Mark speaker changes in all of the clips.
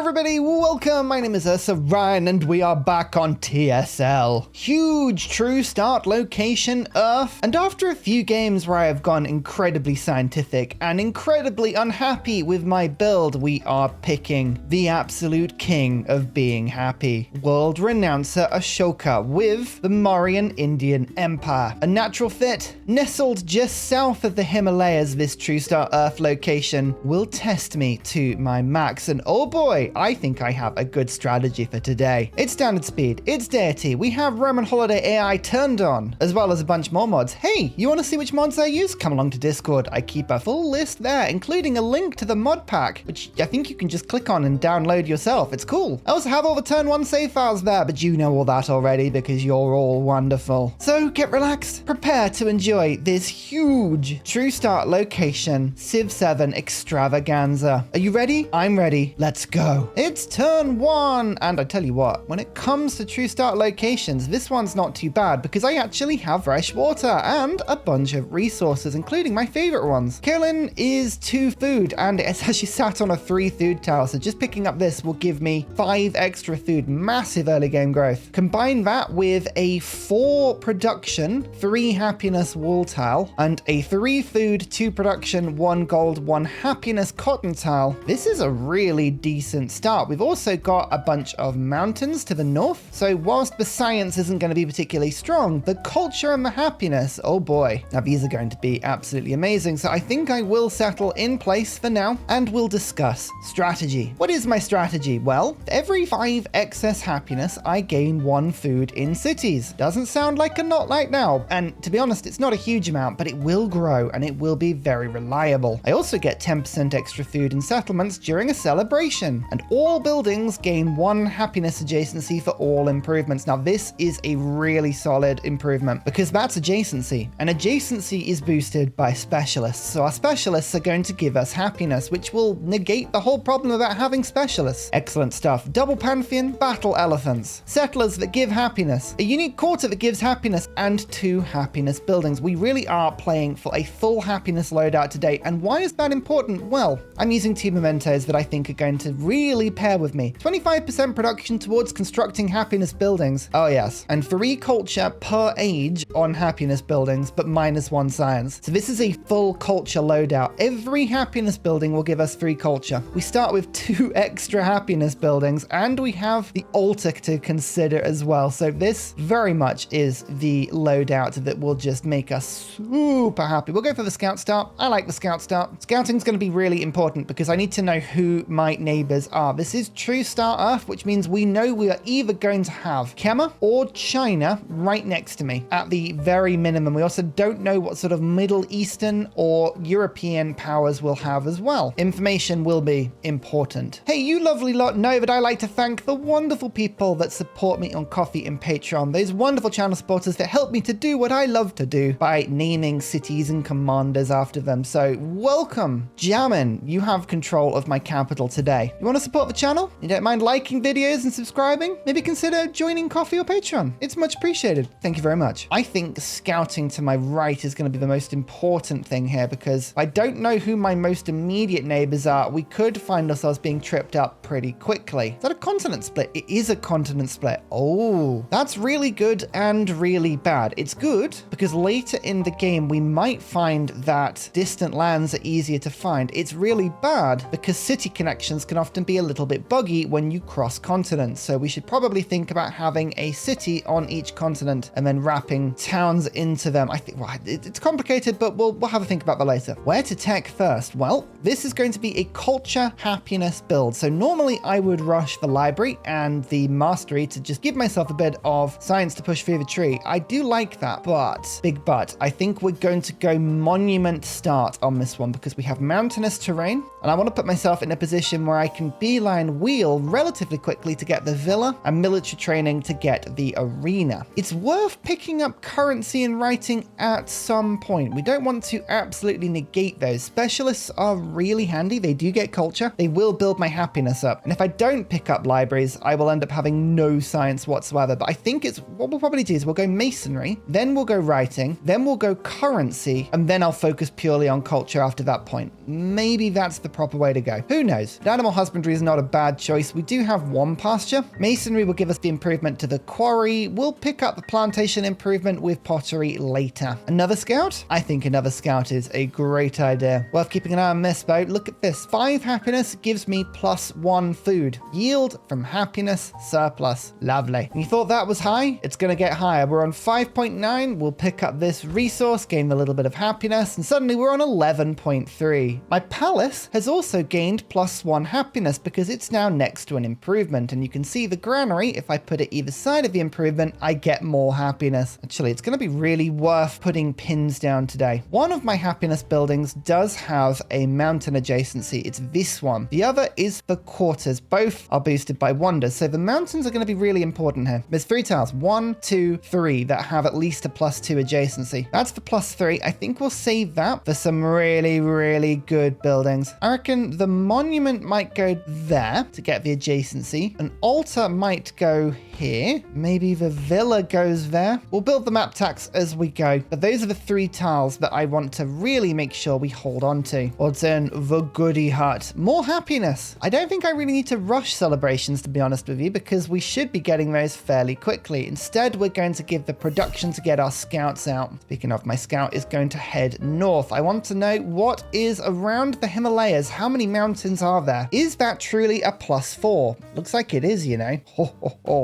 Speaker 1: everybody, welcome. My name is Ursa and we are back on TSL. Huge true start location Earth. And after a few games where I have gone incredibly scientific and incredibly unhappy with my build, we are picking the absolute king of being happy, World Renouncer Ashoka with the Mauryan Indian Empire. A natural fit, nestled just south of the Himalayas, this true start Earth location will test me to my max. And oh boy, I think I have a good strategy for today. It's standard speed, it's deity, we have Roman holiday AI turned on, as well as a bunch more mods. Hey, you want to see which mods I use? Come along to Discord. I keep a full list there, including a link to the mod pack, which I think you can just click on and download yourself. It's cool. I also have all the turn 1 save files there, but you know all that already because you're all wonderful. So get relaxed, prepare to enjoy this huge true start location Civ 7 extravaganza. Are you ready? I'm ready. Let's go. It's turn 1, and I tell you what, when it comes to true start locations, this one's not too bad because I actually have fresh water and a bunch of resources, including my favorite ones. Killing is 2 food, and it's actually sat on a 3 food tower, so just picking up this will give me 5 extra food. Massive early game growth. Combine that with a 4 production, 3 happiness wall tile, and a 3 food, 2 production, 1 gold, 1 happiness cotton tile. This is a really decent start. We've also got a bunch of mountains to the north, so whilst the science isn't going to be particularly strong, the culture and the happiness, oh boy, now these are going to be absolutely amazing. So I think I will settle in place for now, and we'll discuss strategy. What is my strategy? Well, every 5 excess happiness, I gain 1 food in cities. Doesn't sound like a lot right now, and to be honest, it's not a huge amount, but it will grow and it will be very reliable. I also get 10% extra food in settlements during a celebration, and all buildings gain 1 happiness adjacency for all improvements. Now this is a really solid improvement because that's adjacency, and adjacency is boosted by specialists. So our specialists are going to give us happiness, which will negate the whole problem about having specialists. Excellent stuff. Double pantheon, battle elephants, settlers that give happiness, a unique quarter that gives happiness, and 2 happiness buildings. We really are playing for a full happiness loadout today. And why is that important? Well, I'm using 2 mementos that I think are going to really pair with me. 25% production towards constructing happiness buildings. Oh yes. And 3 culture per age on happiness buildings, but -1 science. So this is a full culture loadout. Every happiness building will give us 3 culture. We start with 2 extra happiness buildings, and we have the altar to consider as well. So this very much is the loadout that will just make us super happy. We'll go for the scout start. I like the scout start. Scouting is going to be really important because I need to know who my neighbors are. This is true start Earth, which means we know we are either going to have Kema or China right next to me at the very minimum. We also don't know what sort of Middle Eastern or European powers we'll have as well. Information will be important. Hey, you lovely lot know that I like to thank the wonderful people that support me on Coffee and Patreon. Those wonderful channel supporters that help me to do what I love to do by naming cities and commanders after them. So welcome. Jammin, you have control of my capital today. You want to support the channel? You don't mind liking videos and subscribing? Maybe consider joining Coffee or Patreon. It's much appreciated. Thank you very much. I think scouting to my right is going to be the most important thing here because I don't know who my most immediate neighbors are. We could find ourselves being tripped up pretty quickly. Is that a continent split? It is a continent split. Oh, that's really good and really bad. It's good because later in the game, we might find that distant lands are easier to find. It's really bad because city connections can often be a little bit buggy when you cross continents. So we should probably think about having a city on each continent and then wrapping towns into them. I think, well, it's complicated, but we'll have a think about that later. Where to tech first? Well, this is going to be a culture happiness build. So normally I would rush the library and the mastery to just give myself a bit of science to push through the tree. I do like that, but big but, I think we're going to go monument start on this one because we have mountainous terrain, and I want to put myself in a position where I can beeline wheel relatively quickly to get the villa and military training to get the arena. It's worth picking up currency and writing at some point. We don't want to absolutely negate those. Specialists are really handy. They do get culture. They will build my happiness up. And if I don't pick up libraries, I will end up having no science whatsoever. But I think it's what we'll probably do is we'll go masonry, then we'll go writing, then we'll go currency, and then I'll focus purely on culture after that point. Maybe that's the proper way to go. Who knows? But animal husbandry Masonry is not a bad choice. We do have one pasture. Masonry will give us the improvement to the quarry. We'll pick up the plantation improvement with pottery later. Another scout? I think another scout is a great idea. Worth keeping an eye on this though. Look at this. 5 happiness gives me +1 food. Yield from happiness surplus. Lovely. And you thought that was high? It's going to get higher. We're on 5.9. We'll pick up this resource, gain a little bit of happiness, and suddenly we're on 11.3. My palace has also gained +1 happiness because it's now next to an improvement. And you can see the granary, if I put it either side of the improvement, I get more happiness. Actually, it's going to be really worth putting pins down today. One of my happiness buildings does have a mountain adjacency. It's this one. The other is the quarters. Both are boosted by wonders. So the mountains are going to be really important here. There's 3 tiles, 1, 2, 3 that have at least a +2 adjacency. That's the +3. I think we'll save that for some really, really good buildings. I reckon the monument might go there to get the adjacency. An altar might go here. Maybe the villa goes there. We'll build the map tax as we go. But those are the 3 tiles that I want to really make sure we hold on to. What's in the goodie hut? More happiness. I don't think I really need to rush celebrations, to be honest with you, because we should be getting those fairly quickly. Instead, we're going to give the production to get our scouts out. Speaking of, my scout is going to head north. I want to know what is around the Himalayas. How many mountains are there? Is that truly a +4? Looks like it is, you know.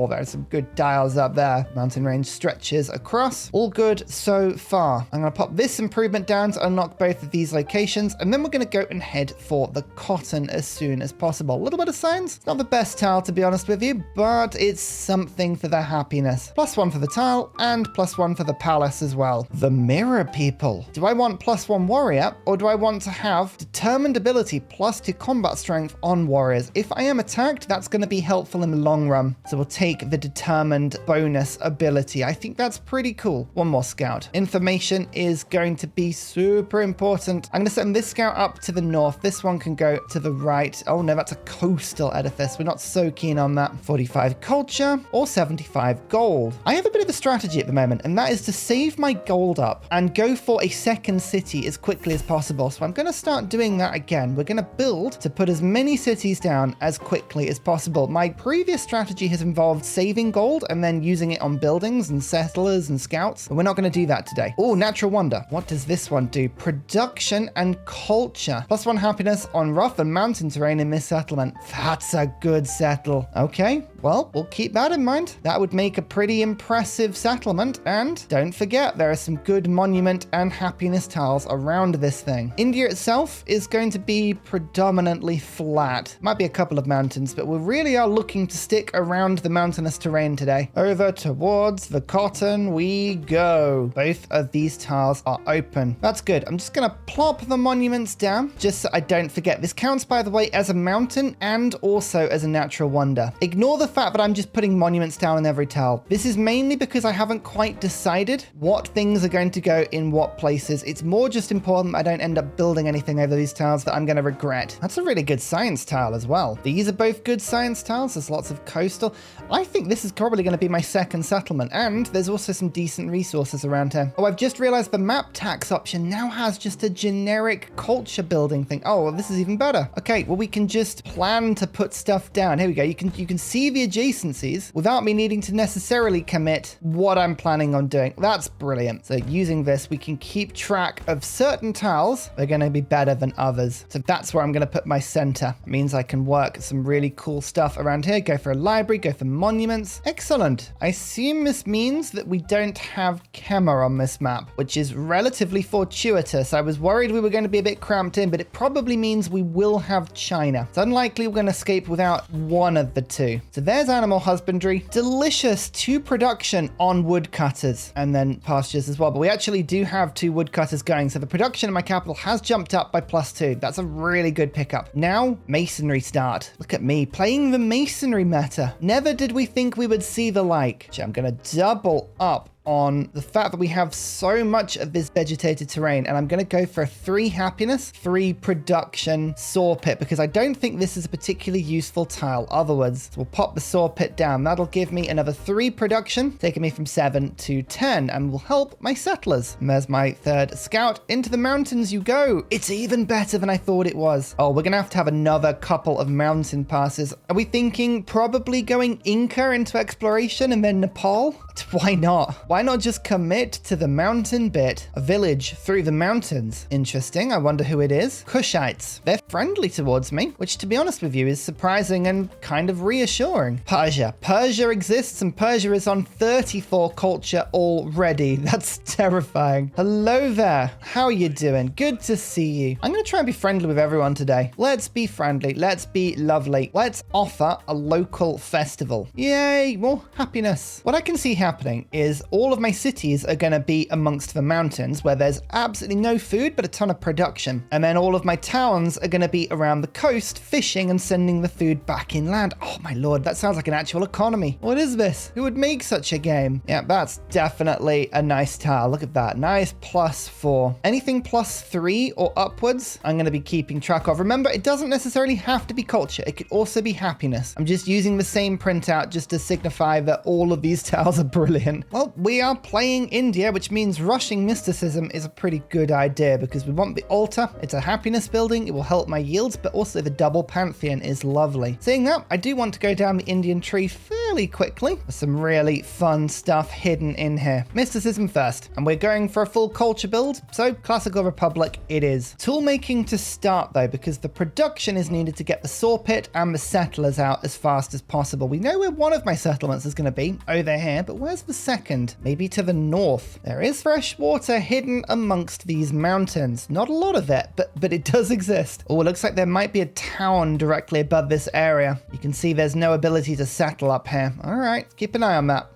Speaker 1: There's some good dials up there. Mountain range stretches across. All good so far. I'm going to pop this improvement down to unlock both of these locations, and then we're going to go and head for the cotton as soon as possible. A little bit of science. It's not the best tile, to be honest with you, but it's something for the happiness. +1 for the tile and +1 for the palace as well. The mirror people. Do I want +1 warrior, or do I want to have determined ability +2 combat strength on warriors? If I am attacked, that's going to be helpful in the long run. So we'll take the determined bonus ability. I think that's pretty cool. One more scout. Information is going to be super important. I'm going to send this scout up to the north. This one can go to the right. Oh no, that's a coastal edifice. We're not so keen on that. 45 culture or 75 gold. I have a bit of a strategy at the moment, and that is to save my gold up and go for a second city as quickly as possible. So I'm going to start doing that again. We're going to build to put as many cities down as quickly as possible. My previous strategy has involved saving gold and then using it on buildings and settlers and scouts, but we're not going to do that today. Oh, natural wonder. What does this one do? Production and culture. +1 happiness on rough and mountain terrain in this settlement. That's a good settle. Okay, well, we'll keep that in mind. That would make a pretty impressive settlement. And don't forget, there are some good monument and happiness tiles around this thing. India itself is going to be predominantly flat. Might be a couple of mountains, but we really are looking to stick around the mountainous terrain today. Over towards the cotton we go. Both of these tiles are open. That's good. I'm just going to plop the monuments down just so I don't forget. This counts, by the way, as a mountain and also as a natural wonder. Ignore the fact that I'm just putting monuments down in every tile. This is mainly because I haven't quite decided what things are going to go in what places. It's more just important I don't end up building anything over these tiles that I'm going to regret. That's a really good science tile as well. These are both good science tiles. There's lots of coastal. I think this is probably going to be my second settlement, and there's also some decent resources around here. Oh, I've just realized the map tax option now has just a generic culture building thing. Oh, well, this is even better. Okay, well, we can just plan to put stuff down. Here we go. You can see the adjacencies without me needing to necessarily commit what I'm planning on doing. That's brilliant. So using this, we can keep track of certain tiles. They're going to be better than others. So that's where I'm going to put my center. It means I can work some really cool stuff around here. Go for a library, go for monuments. Excellent. I assume this means that we don't have Kema on this map, which is relatively fortuitous. I was worried we were going to be a bit cramped in, but it probably means we will have China. It's unlikely we're going to escape without one of the two. So there's animal husbandry. Delicious 2 production on woodcutters and then pastures as well. But we actually do have 2 woodcutters going. So the production in my capital has jumped up by +2. That's a really good pickup. Now, masonry start. Look at me playing the masonry meta. Never did we think we would see the like. I'm going to double up on the fact that we have so much of this vegetated terrain, and I'm going to go for a 3 happiness, 3 production saw pit, because I don't think this is a particularly useful tile otherwise. So we'll pop the saw pit down. That'll give me another 3 production, taking me from 7 to 10, and will help my settlers. And there's my 3rd scout. Into the mountains you go. It's even better than I thought it was. Oh, we're going to have another couple of mountain passes. Are we thinking probably going Inca into exploration and then Nepal? Why not? Why not just commit to the mountain bit? A village through the mountains. Interesting. I wonder who it is. Kushites. They're friendly towards me, which to be honest with you is surprising and kind of reassuring. Persia. Persia exists and Persia is on 34 culture already. That's terrifying. Hello there. How are you doing? Good to see you. I'm going to try and be friendly with everyone today. Let's be friendly. Let's be lovely. Let's offer a local festival. Yay, more happiness. What I can see happening is all of my cities are going to be amongst the mountains where there's absolutely no food but a ton of production. And then all of my towns are going to be around the coast fishing and sending the food back inland. Oh my lord, that sounds like an actual economy. What is this? Who would make such a game? Yeah, that's definitely a nice tile. Look at that. Nice +4. Anything +3 or upwards, I'm going to be keeping track of. Remember, it doesn't necessarily have to be culture. It could also be happiness. I'm just using the same printout just to signify that all of these tiles are brilliant. Well, we are playing India, which means rushing mysticism is a pretty good idea because we want the altar. It's a happiness building. It will help my yields, but also the double pantheon is lovely. Saying that, I do want to go down the Indian tree fairly quickly. There's some really fun stuff hidden in here. Mysticism first, and we're going for a full culture build, so classical republic it is. Tool making to start though, because the production is needed to get the saw pit and the settlers out as fast as possible. We know where one of my settlements is going to be, over here, but where's the second? Maybe to the north. There is fresh water hidden amongst these mountains. Not a lot of it, but it does exist. Oh, it looks like there might be a town directly above this area. You can see there's no ability to settle up here. All right, keep an eye on that.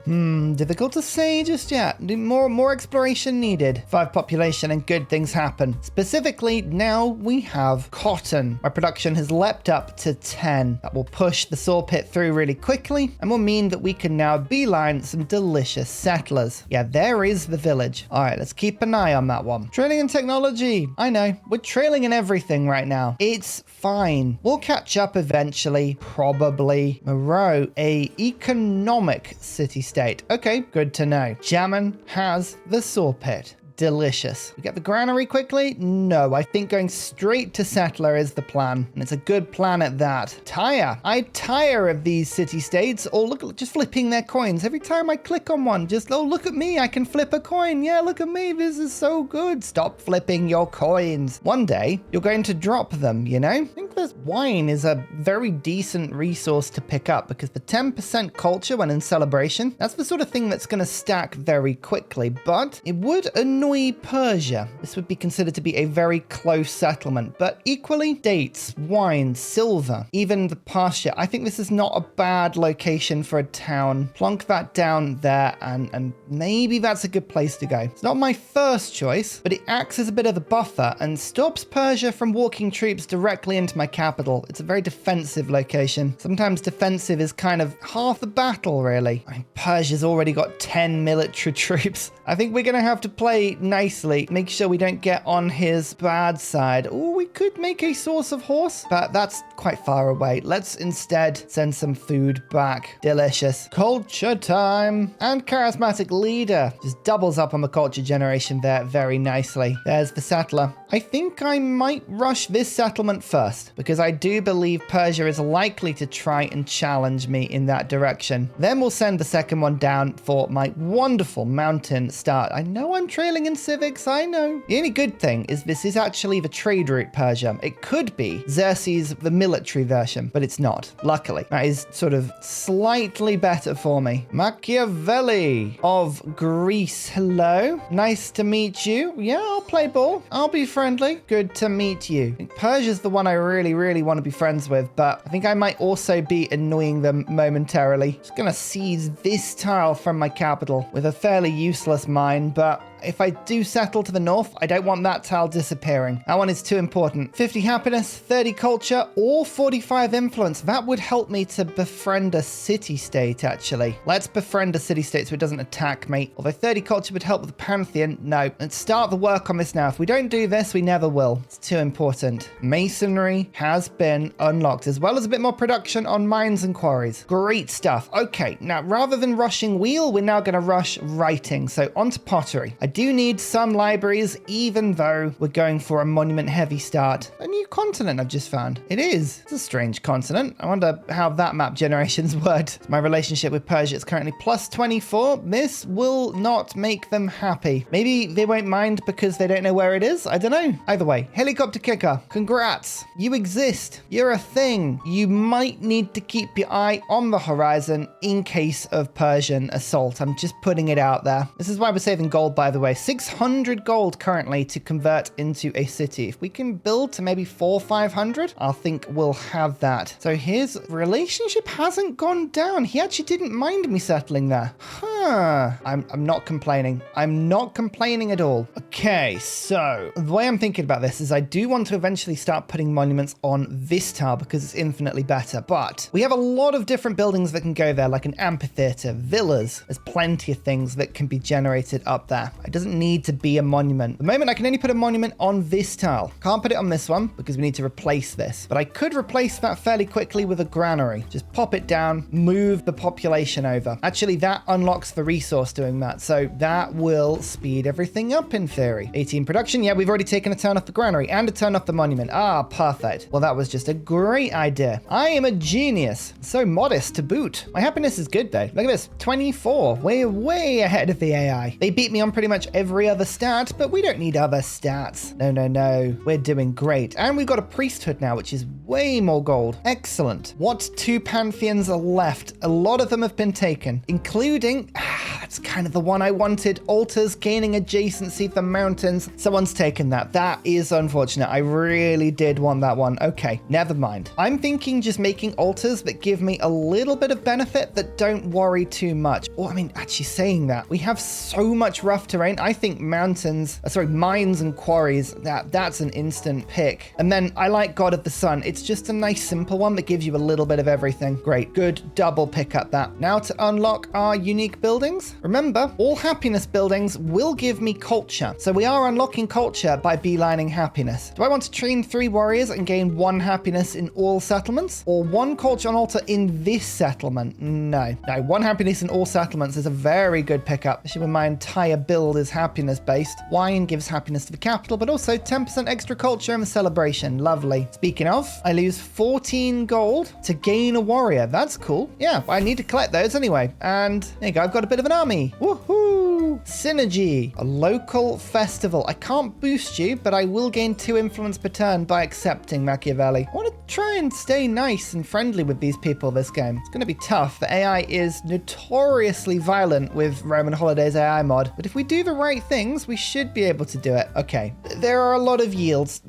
Speaker 1: Difficult to say just yet. More exploration needed. 5 population and good things happen. Specifically, now we have cotton. My production has leapt up to 10. That will push the saw pit through really quickly and will mean that we can now beeline some delicious settlers. Yeah, there is the village. All right, let's keep an eye on that one. Trailing in technology. I know, we're trailing in everything right now. It's fine. We'll catch up eventually, probably. Moreau, a economic city-state. Okay, good to know. Jammun has the saw pit. Delicious. We get the granary quickly? No, I think going straight to settler is the plan. And it's a good plan at that. Tire. I tire of these city-states. Oh, look, just flipping their coins. Every time I click on one, just, oh, look at me. I can flip a coin. Yeah, look at me. This is so good. Stop flipping your coins. One day, you're going to drop them, you know? I think this wine is a very decent resource to pick up because the 10% culture when in celebration, that's the sort of thing that's going to stack very quickly, but it would annoy Persia. This would be considered to be a very close settlement, but equally dates, wine, silver, even the pasture. I think this is not a bad location for a town. Plonk that down there and maybe that's a good place to go. It's not my first choice, but it acts as a bit of a buffer and stops Persia from walking troops directly into my capital. It's a very defensive location. Sometimes defensive is kind of half the battle, really. Persia's already got 10 military troops. I think we're going to have to play nicely, make sure we don't get on his bad side. Oh, we could make a source of horse, but that's quite far away. Let's instead send some food back. Delicious. Culture time. And charismatic leader. Just doubles up on the culture generation there very nicely. There's the settler. I think I might rush this settlement first because I do believe Persia is likely to try and challenge me in that direction. Then we'll send the second one down for my wonderful mountain start. I know I'm trailing in civics, I know. The only good thing is this is actually the trade route Persia. It could be Xerxes, the military version, but it's not. Luckily, that is sort of slightly better for me. Machiavelli of Greece. Hello. Nice to meet you. Yeah, I'll play ball. I'll be friendly. Good to meet you. I think Persia's the one I really want to be friends with, but I think I might also be annoying them momentarily. Just gonna seize this tile from my capital with a fairly useless mine, but if I do settle to the north, I don't want that tile disappearing. That one is too important. 50 happiness, 30 culture, or 45 influence. That would help me to befriend a city-state, actually. Let's befriend a city-state so it doesn't attack me. Although 30 culture would help with the Pantheon. No, let's start the work on this now. If we don't do this, we never will. It's too important. Masonry has been unlocked, as well as a bit more production on mines and quarries. Great stuff. Okay, now rather than rushing wheel, we're now going to rush writing. So onto pottery. I do need some libraries, even though we're going for a monument-heavy start. A new continent I've just found. It is. It's a strange continent. I wonder how that map generation's worked. My relationship with Persia is currently plus 24. This will not make them happy. Maybe they won't mind because they don't know where it is. I don't know. Either way, helicopter kicker. Congrats. You exist. You're a thing. You might need to keep your eye on the horizon in case of Persian assault. I'm just putting it out there. This is why we're saving gold, by the way. 600 gold currently to convert into a city. If we can build to maybe 400-500, I think we'll have that. So his relationship hasn't gone down. He actually didn't mind me settling there. Huh. I'm not complaining. I'm not complaining at all. Okay, so the way I'm thinking about this is I do want to eventually start putting monuments on this tile because it's infinitely better. But we have a lot of different buildings that can go there, like an amphitheater, villas. There's plenty of things that can be generated up there. It doesn't need to be a monument. At the moment, I can only put a monument on this tile. Can't put it on this one because we need to replace this. But I could replace that fairly quickly with a granary. Just pop it down, move the population over. Actually, that unlocks the resource doing that. So that will speed everything up in theory. 18 production. Yeah, we've already taken a turn off the granary and a turn off the monument. Ah, perfect. Well, that was just a great idea. I am a genius. So modest to boot. My happiness is good though. Look at this. 24. We're way ahead of the AI. They beat me on pretty much every other stat, but we don't need other stats. No, no, no. We're doing great. And we've got a priesthood now, which is way more gold. Excellent. What 2 pantheons are left? A lot of them have been taken, including, that's kind of the one I wanted, altars gaining adjacency to the mountains. Someone's taken that. That is unfortunate. I really did want that one. Okay, never mind. I'm thinking just making altars that give me a little bit of benefit that don't worry too much. Or, I mean, actually saying that, we have so much rough terrain. I think mines and quarries, that's an instant pick. And then I like God of the Sun. It's just a nice simple one that gives you a little bit of everything. Great, good double pick up that. Now to unlock our unique buildings. Remember, all happiness buildings will give me culture. So we are unlocking culture by beelining happiness. Do I want to train 3 warriors and gain 1 happiness in all settlements? Or 1 culture on altar in this settlement? No, 1 happiness in all settlements is a very good pickup, especially when my entire build is happiness based. Wine gives happiness to the capital, but also 10% extra culture and celebration. Lovely. Speaking of, I lose 14 gold to gain a warrior. That's cool. Yeah, I need to collect those anyway. And there you go. I've got a bit of an army. Woohoo! Synergy. A local festival. I can't boost you, but I will gain 2 influence per turn by accepting Machiavelli. I want to try and stay nice and friendly with these people this game. It's going to be tough. The AI is notoriously violent with Roman Holidays AI mod, but if we do the right things, we should be able to do it. Okay. There are a lot of yields.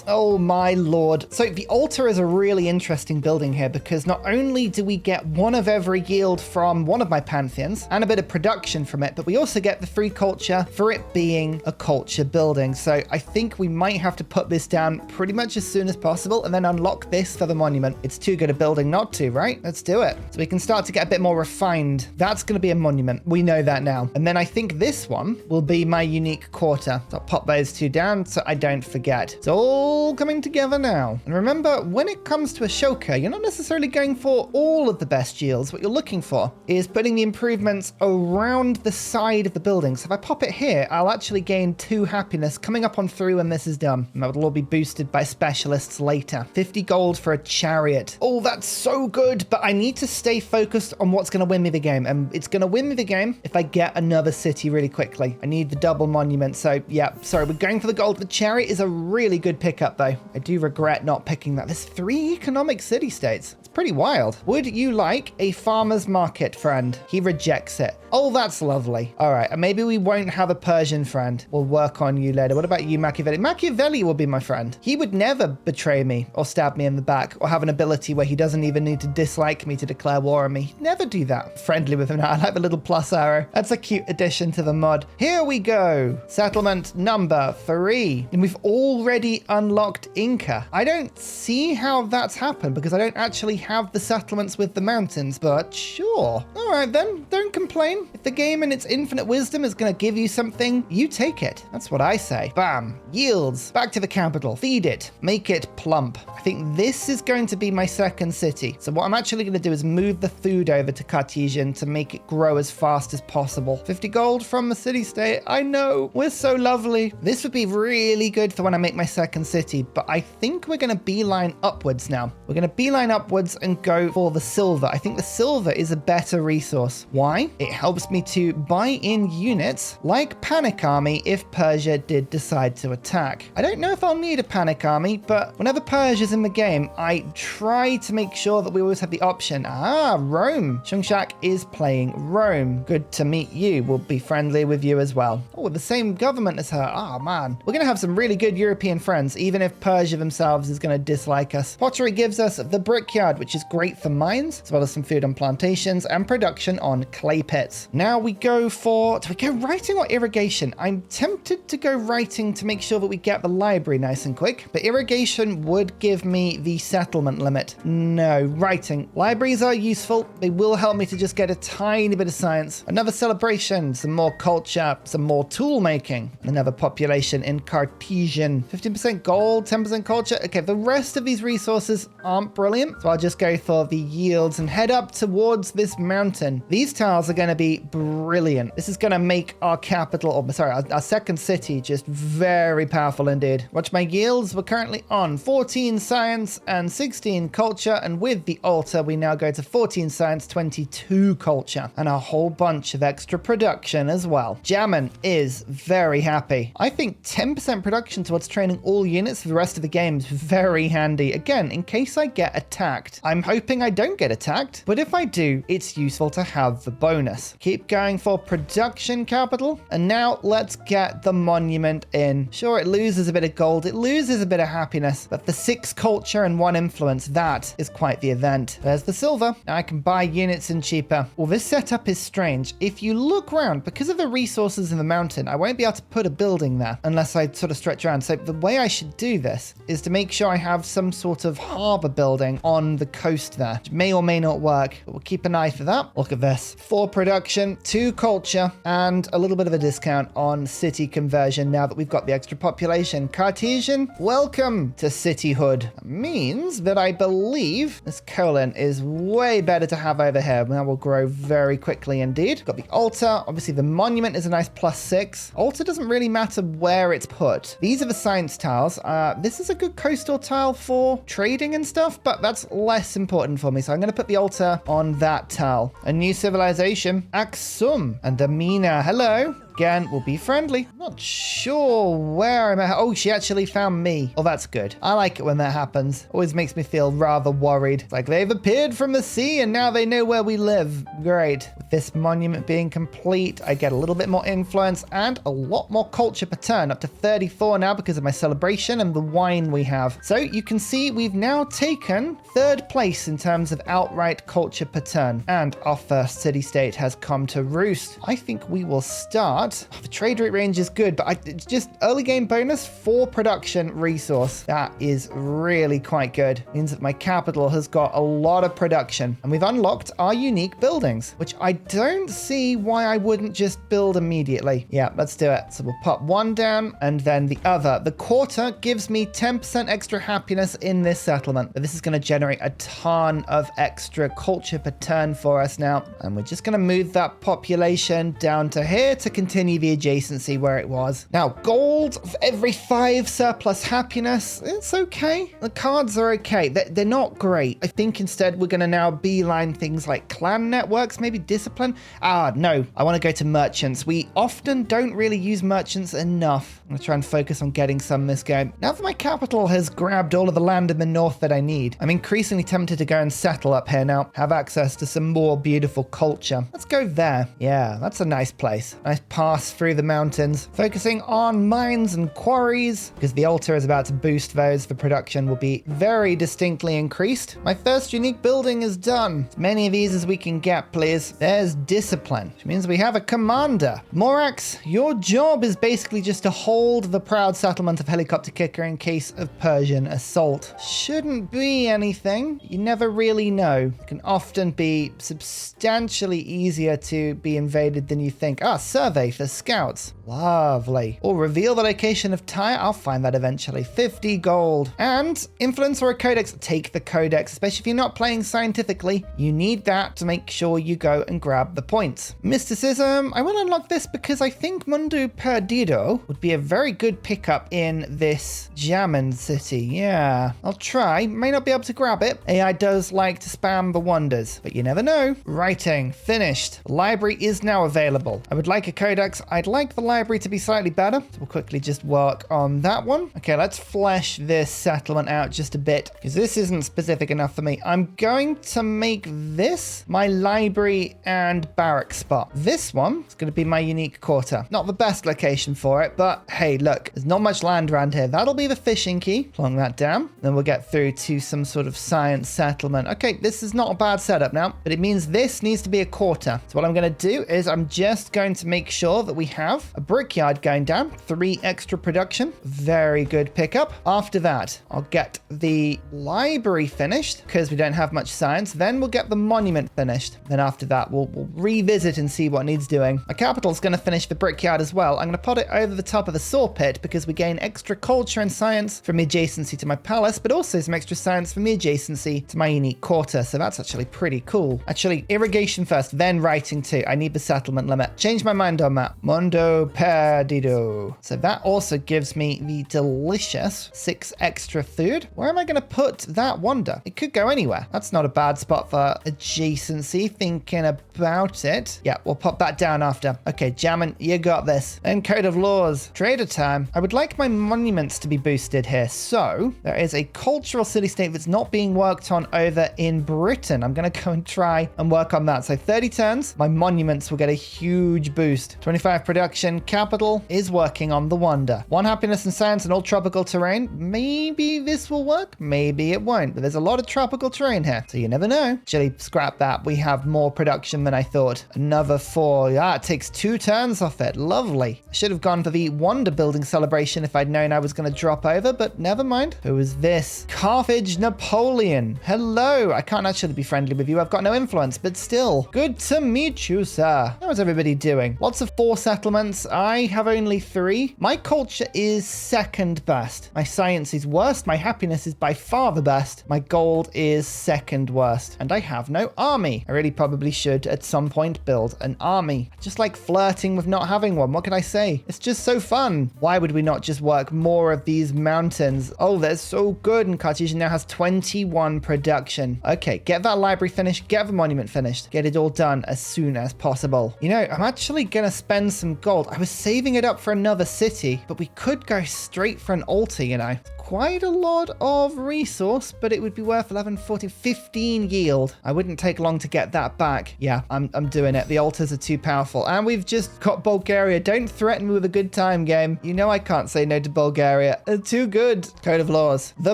Speaker 1: Oh my lord. So the altar is a really interesting building here because not only do we get 1 of every yield from one of my pantheons and a bit of production from it, but we also get the free culture for it being a culture building. So I think we might have to put this down pretty much as soon as possible and then unlock this for the monument. It's too good a building not to, right? Let's do it. So we can start to get a bit more refined. That's going to be a monument. We know that now. And then I think this one will be my unique quarter. So I'll pop those 2 down so I don't forget. It's all coming together now. And remember, when it comes to Ashoka, you're not necessarily going for all of the best yields. What you're looking for is putting the improvements around the side of the building. So if I pop it here, I'll actually gain 2 happiness coming up on through when this is done. And that will all be boosted by specialists later. 50 gold for a chariot. Oh, that's so good, but I need to stay focused on what's going to win me the game. And it's going to win me the game if I get another city really quickly. I need the double monument. So yeah, sorry, we're going for the gold. The chariot is a really good pickup though. I do regret not picking that. There's 3 economic city-states. It's pretty wild. Would you like a farmer's market friend? He rejects it. Oh, that's lovely. All right, and maybe we won't have a Persian friend. We'll work on you later. What about you, Machiavelli? Machiavelli will be my friend. He would never betray me or stab me in the back or have an ability where he doesn't even need to dislike me to declare war on me. He'd never do that. Friendly with him now. I like the little plus arrow. That's a cute addition to the mod. Here we go. Settlement number 3. And we've already unlocked Inca. I don't see how that's happened because I don't actually have the settlements with the mountains, but sure. All right then, don't complain. If the game in its infinite wisdom is going to give you something, you take it. That's what I say. Bam. Yields. Back to the capital. Feed it. Make it plump. I think this is going to be my second city. So what I'm actually going to do is move the food over to Cartesian to make it grow as fast as possible. 50 gold from the city-state. I know. We're so lovely. This would be really good for when I make my second city, but I think we're going to beeline upwards now. We're going to beeline upwards and go for the silver. I think the silver is a better resource. Why? It helps me to buy in units like Panic Army if Persia did decide to attack. I don't know if I'll need a Panic Army, but whenever Persia's in the game, I try to make sure that we always have the option. Rome. Shungshak is playing Rome. Good to meet you. We'll be friendly with you as well. Oh, the same government as her. Oh, man. We're going to have some really good European friends, even if Persia themselves is going to dislike us. Pottery gives us the brickyard, which is great for mines, as well as some food on plantations and production on clay pits. Now we go for, do we go writing or irrigation? I'm tempted to go writing to make sure that we get the library nice and quick, but irrigation would give me the settlement limit. No, writing. Libraries are useful. They will help me to just get a tiny bit of science. Another celebration, some more culture, some more tool making, another population in Cartesian. 15% gold, 10% culture. Okay, the rest of these resources aren't brilliant, so I'll just go for the yields and head up towards this mountain. These tiles are going to be brilliant. This is going to make our capital, or sorry, our second city just very powerful indeed. Watch my yields. We're currently on 14 science and 16 culture, and with the altar, we now go to 14 science, 22 culture, and a whole bunch of extra production as well. Jammin is very happy. I think 10% production towards training all units for the rest of the game is very handy. Again, in case I get attacked. I'm hoping I don't get attacked, but if I do, it's useful to have the bonus. Keep going for production capital, and now let's get the monument in. Sure, it loses a bit of gold, it loses a bit of happiness, but for 6 culture and 1 influence, that is quite the event. There's the silver. Now I can buy units in cheaper. Well, this setup is strange. If you look around, because of the resources in the mountain, I won't be able to put a building there unless I sort of stretch around. So the way I should do this is to make sure I have some sort of harbor building on the coast there, which may or may not work, but we'll keep an eye for that. Look at this. 4 production, 2 culture, and a little bit of a discount on city conversion now that we've got the extra population. Cartesian, welcome to cityhood. That means that I believe this colon is way better to have over here. Now we'll grow very quickly indeed. Got the altar. Obviously the monument is a nice +6. Altar doesn't really matter where it's put. These are the science tiles. This is a good coastal tile for trading and stuff, but that's less important for me. So I'm going to put the altar on that tile. A new civilization, Aksum and Amina. Hello. Again, we'll be friendly. I'm not sure where I'm at. Oh, she actually found me. Oh, that's good. I like it when that happens. Always makes me feel rather worried. It's like they've appeared from the sea and now they know where we live. Great. With this monument being complete, I get a little bit more influence and a lot more culture per turn, up to 34 now because of my celebration and the wine we have. So you can see we've now taken 3rd place in terms of outright culture per turn, and our first city-state has come to roost. I think we will start. The trade rate range is good, but it's just early game bonus for production resource. That is really quite good. Means that my capital has got a lot of production, and we've unlocked our unique buildings, which I don't see why I wouldn't just build immediately. Yeah, let's do it. So we'll pop 1 down and then the other. The quarter gives me 10% extra happiness in this settlement. But this is going to generate a ton of extra culture per turn for us now. And we're just going to move that population down to here to continue the adjacency where it was. Now, gold for every 5 surplus happiness. It's okay. The cards are okay. They're not great. I think instead we're going to now beeline things like clan networks, maybe discipline. No, I want to go to merchants. We often don't really use merchants enough. I'm going to try and focus on getting some this game. Now that my capital has grabbed all of the land in the north that I need, I'm increasingly tempted to go and settle up here now, have access to some more beautiful culture. Let's go there. Yeah, that's a nice place. Nice park arse through the mountains, focusing on mines and quarries, because the altar is about to boost those. The production will be very distinctly increased. My first unique building is done. As many of these as we can get, please. There's discipline, which means we have a commander. Morax, your job is basically just to hold the proud settlement of Helicopter Kicker in case of Persian assault. Shouldn't be anything. You never really know. It can often be substantially easier to be invaded than you think. Survey for scouts. Lovely. Or reveal the location of Tyre. I'll find that eventually. 50 gold. And influence or a codex. Take the codex, especially if you're not playing scientifically. You need that to make sure you go and grab the points. Mysticism. I will unlock this because I think Mundo Perdido would be a very good pickup in this Jammin city. Yeah, I'll try. May not be able to grab it. AI does like to spam the wonders, but you never know. Writing. Finished. The library is now available. I would like a codex. I'd like the library to be slightly better. So we'll quickly just work on that one. Okay, let's flesh this settlement out just a bit because this isn't specific enough for me. I'm going to make this my library and barrack spot. This one is going to be my unique quarter. Not the best location for it, but hey, look, there's not much land around here. That'll be the fishing key. Plonk that down. Then we'll get through to some sort of science settlement. Okay, this is not a bad setup now, but it means this needs to be a quarter. So what I'm going to do is I'm just going to make sure that we have a brickyard going down, 3 extra production. Very good pickup. After that, I'll get the library finished because we don't have much science. Then we'll get the monument finished. Then after that, we'll revisit and see what needs doing. My capital's going to finish the brickyard as well. I'm going to put it over the top of the saw pit because we gain extra culture and science from the adjacency to my palace, but also some extra science from the adjacency to my unique quarter. So that's actually pretty cool. Actually, irrigation first, then writing too. I need the settlement limit. Change my mind on that. Mundo Perdido. So that also gives me the delicious 6 extra food. Where am I going to put that wonder? It could go anywhere. That's not a bad spot for adjacency. Thinking about it. Yeah, we'll pop that down after. Okay, Jammin, you got this. And Code of Laws. Trader time. I would like my monuments to be boosted here. So there is a cultural city-state that's not being worked on over in Britain. I'm going to go and try and work on that. So 30 turns, my monuments will get a huge boost. 25 production. Capital is working on the wonder. 1 happiness and science and all tropical terrain. Maybe this will work. Maybe it won't. But there's a lot of tropical terrain here. So you never know. Actually, scrap that. We have more production than I thought. Another 4. Yeah, it takes 2 turns off it. Lovely. I should have gone for the wonder building celebration if I'd known I was going to drop over, but never mind. Who is this? Carthage Napoleon. Hello. I can't actually be friendly with you. I've got no influence, but still. Good to meet you, sir. How's everybody doing? Lots of 4 settlements. I have only 3. My culture is second best. My science is worst. My happiness is by far the best. My gold is second worst. And I have no army. I really probably should at some point build an army. I just like flirting with not having one. What can I say? It's just so fun. Why would we not just work more of these mountains? Oh, they're so good. And Cartesian now has 21 production. Okay, get that library finished. Get the monument finished. Get it all done as soon as possible. You know, I'm actually going to spend some gold. I was saving it up for another city, but we could go straight for an altar, you know. Quite a lot of resource, but it would be worth 11, 14, 15 yield. I wouldn't take long to get that back. Yeah, I'm doing it. The altars are too powerful. And we've just got Bulgaria. Don't threaten me with a good time, game. You know I can't say no to Bulgaria. They're too good. Code of Laws. The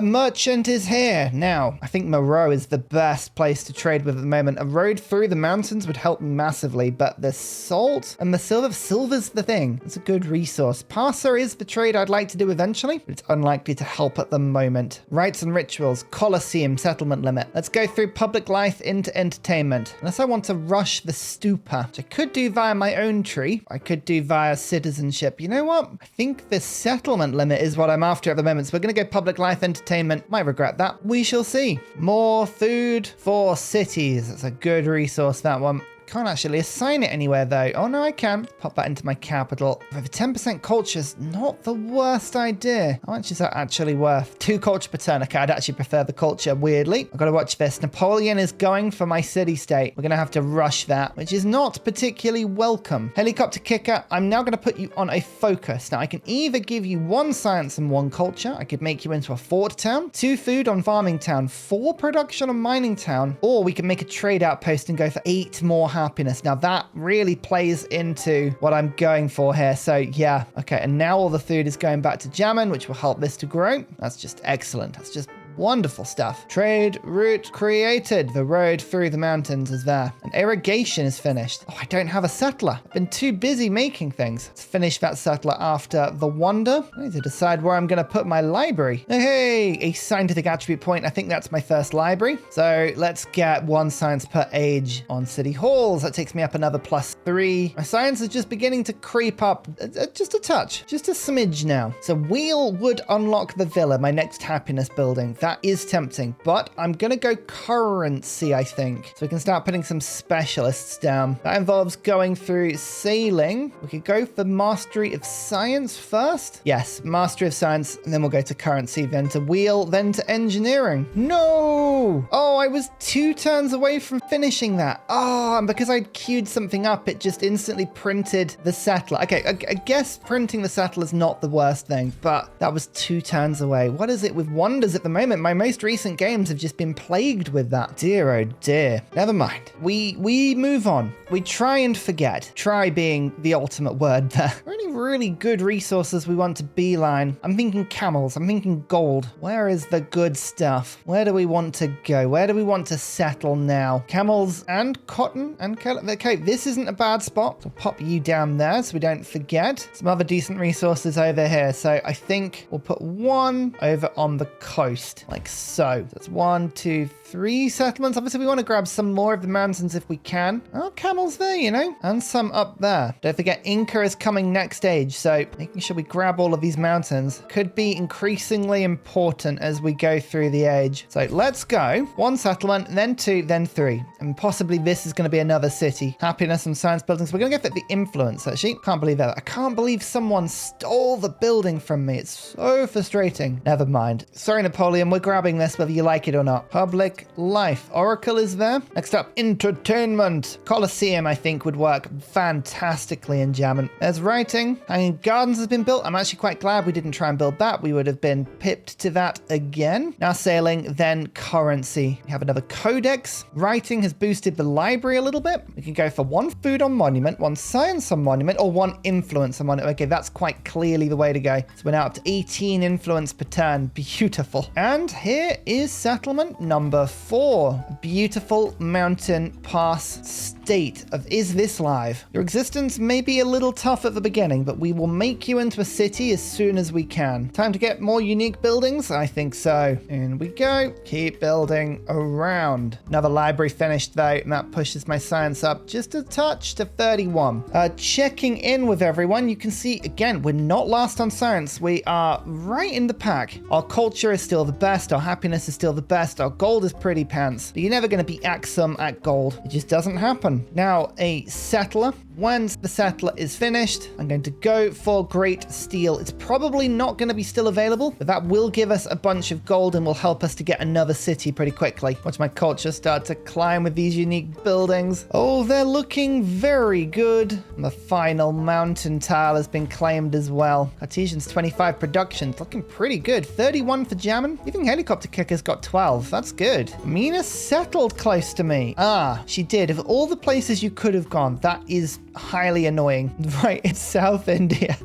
Speaker 1: merchant is here. Now, I think Moreau is the best place to trade with at the moment. A road through the mountains would help massively, but the salt and the silver's the thing. It's a good resource. Parser is the trade I'd like to do eventually, but it's unlikely to help at the moment. Rites and rituals, Colosseum settlement limit. Let's go through public life into entertainment. Unless I want to rush the stupa, which I could do via my own tree. I could do via citizenship. You know what? I think the settlement limit is what I'm after at the moment. So we're going to go public life entertainment. Might regret that. We shall see. More food for cities. That's a good resource, that one. Can't actually assign it anywhere though. Oh no, I can. Pop that into my capital. Over 10% culture is not the worst idea. How much is that actually worth? 2 culture per turn. Okay, I'd actually prefer the culture, weirdly. I've got to watch this. Napoleon is going for my city-state. We're going to have to rush that, which is not particularly welcome. Helicopter Kicker, I'm now going to put you on a focus. Now, I can either give you 1 science and 1 culture. I could make you into a fort town, 2 food on farming town, 4 production on mining town, or we can make a trade outpost and go for 8 more happiness. Now that really plays into what I'm going for here. So yeah, okay. And now all the food is going back to Jammin, which will help this to grow. That's just excellent. That's just wonderful stuff. Trade route created. The road through the mountains is there. And irrigation is finished. Oh, I don't have a settler. I've been too busy making things. Let's finish that settler after the wonder. I need to decide where I'm going to put my library. Hey, a scientific attribute point. I think that's my first library. So let's get 1 science per age on city halls. That takes me up another +3. My science is just beginning to creep up just a touch, just a smidge now. So wheel would unlock the villa, my next happiness building. That is tempting, but I'm going to go currency, I think. So we can start putting some specialists down. That involves going through sailing. We could go for mastery of science first. Yes, mastery of science, and then we'll go to currency, then to wheel, then to engineering. No! Oh, I was 2 turns away from finishing that. Oh, and because I'd queued something up, it just instantly printed the settler. Okay, I guess printing the settler is not the worst thing, but that was 2 turns away. What is it with wonders at the moment? My most recent games have just been plagued with that. Dear, oh dear. Never mind. We move on. We try and forget. Try being the ultimate word there. Any really good resources we want to beeline? I'm thinking camels. I'm thinking gold. Where is the good stuff? Where do we want to go? Where do we want to settle now? Camels and cotton and okay, this isn't a bad spot. So pop you down there so we don't forget. Some other decent resources over here. So I think we'll put 1 over on the coast. Like so. That's 1, 2, 3 settlements. Obviously, we want to grab some more of the mountains if we can. Oh, camels there, you know, and some up there. Don't forget, Inca is coming next stage, so making sure we grab all of these mountains could be increasingly important as we go through the age. So let's go. 1 settlement, then 2, then 3. And possibly this is going to be another city. Happiness and science buildings. We're going to go for the influence, actually. Can't believe that. I can't believe someone stole the building from me. It's so frustrating. Never mind. Sorry, Napoleon. We're grabbing this whether you like it or not. Public life. Oracle is there. Next up, entertainment. Colosseum, I think, would work fantastically in Jammin. There's writing. Hanging Gardens has been built. I'm actually quite glad we didn't try and build that. We would have been pipped to that again. Now sailing, then currency. We have another codex. Writing has boosted the library a little bit. We can go for 1 food on monument, 1 science on monument, or 1 influence on monument. Okay, that's quite clearly the way to go. So we're now up to 18 influence per turn. Beautiful. And here is settlement number 4. Beautiful mountain pass state of Is This Live? Your existence may be a little tough at the beginning, but we will make you into a city as soon as we can. Time to get more unique buildings? I think so. In we go. Keep building around. Another library finished though, and that pushes my science up just a touch to 31. Checking in with everyone, you can see again, we're not last on science. We are right in the pack. Our culture is still the best. Our happiness is still the best. Our gold is pretty pants. But you're never going to be Axum at gold. It just doesn't happen. Now, a settler. Once the settler is finished, I'm going to go for Great Steel. It's probably not going to be still available, but that will give us a bunch of gold and will help us to get another city pretty quickly. Watch my culture start to climb with these unique buildings. Oh, they're looking very good. And the final mountain tile has been claimed as well. Cartesian's 25 production. It's looking pretty good. 31 for Jammin. Even Helicopter Kicker's got 12. That's good. Mina settled close to me. Ah, she did. Of all the places you could have gone, that is highly annoying. Right, it's South India.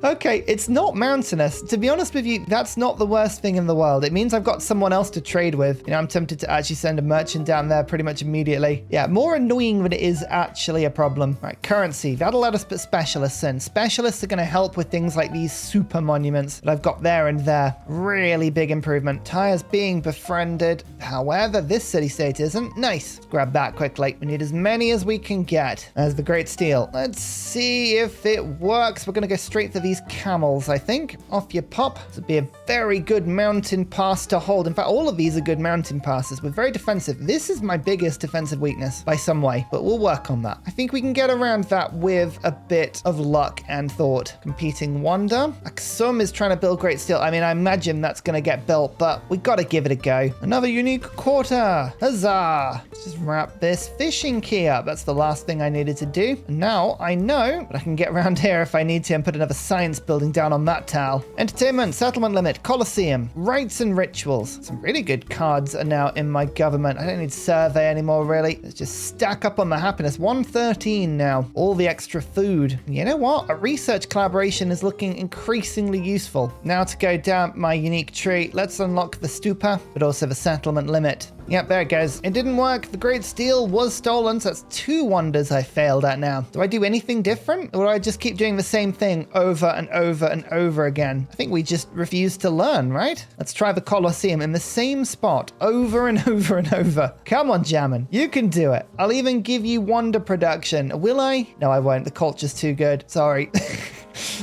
Speaker 1: Okay, it's not mountainous. To be honest with you, that's not the worst thing in the world. It means I've got someone else to trade with. You know, I'm tempted to actually send a merchant down there pretty much immediately. Yeah, more annoying than it is actually a problem. Right, currency. That'll let us put specialists in. Specialists are going to help with things like these super monuments that I've got there and there. Really big improvement. Tires being befriended. However, this city-state isn't. Nice. Let's grab that quickly. We need as many as we can get. There's the Great Steel. Let's see if it works. We're going to go straight for these camels, I think. Off you pop. This would be a very good mountain pass to hold. In fact, all of these are good mountain passes. We're very defensive. This is my biggest defensive weakness by some way, but we'll work on that. I think we can get around that with a bit of luck and thought. Competing wonder. Axum is trying to build Great Steel. I mean, I imagine that's going to get built, but we gotta give it a go. Another unique quarter. Huzzah! Let's just wrap this fishing key up. That's the last thing I needed to do. And now I know that I can get around here if I need to and put another science building down on that tile. Entertainment, settlement limit, Colosseum, rites and rituals. Some really good cards are now in my government. I don't need survey anymore, really. Let's just stack up on the happiness. 113 now. All the extra food. You know what? A research collaboration is looking increasingly useful. Now to go down my unique tree, let's unlock the stupa, but also the settlement limit. Yep, there it goes. It didn't work. The Great Steel was stolen, so that's 2 wonders I failed at now. Do I do anything different? Or do I just keep doing the same thing over and over and over again? I think we just refuse to learn, right? Let's try the Colosseum in the same spot over and over and over. Come on, Jammin. You can do it. I'll even give you wonder production. Will I? No, I won't. The culture's too good. Sorry.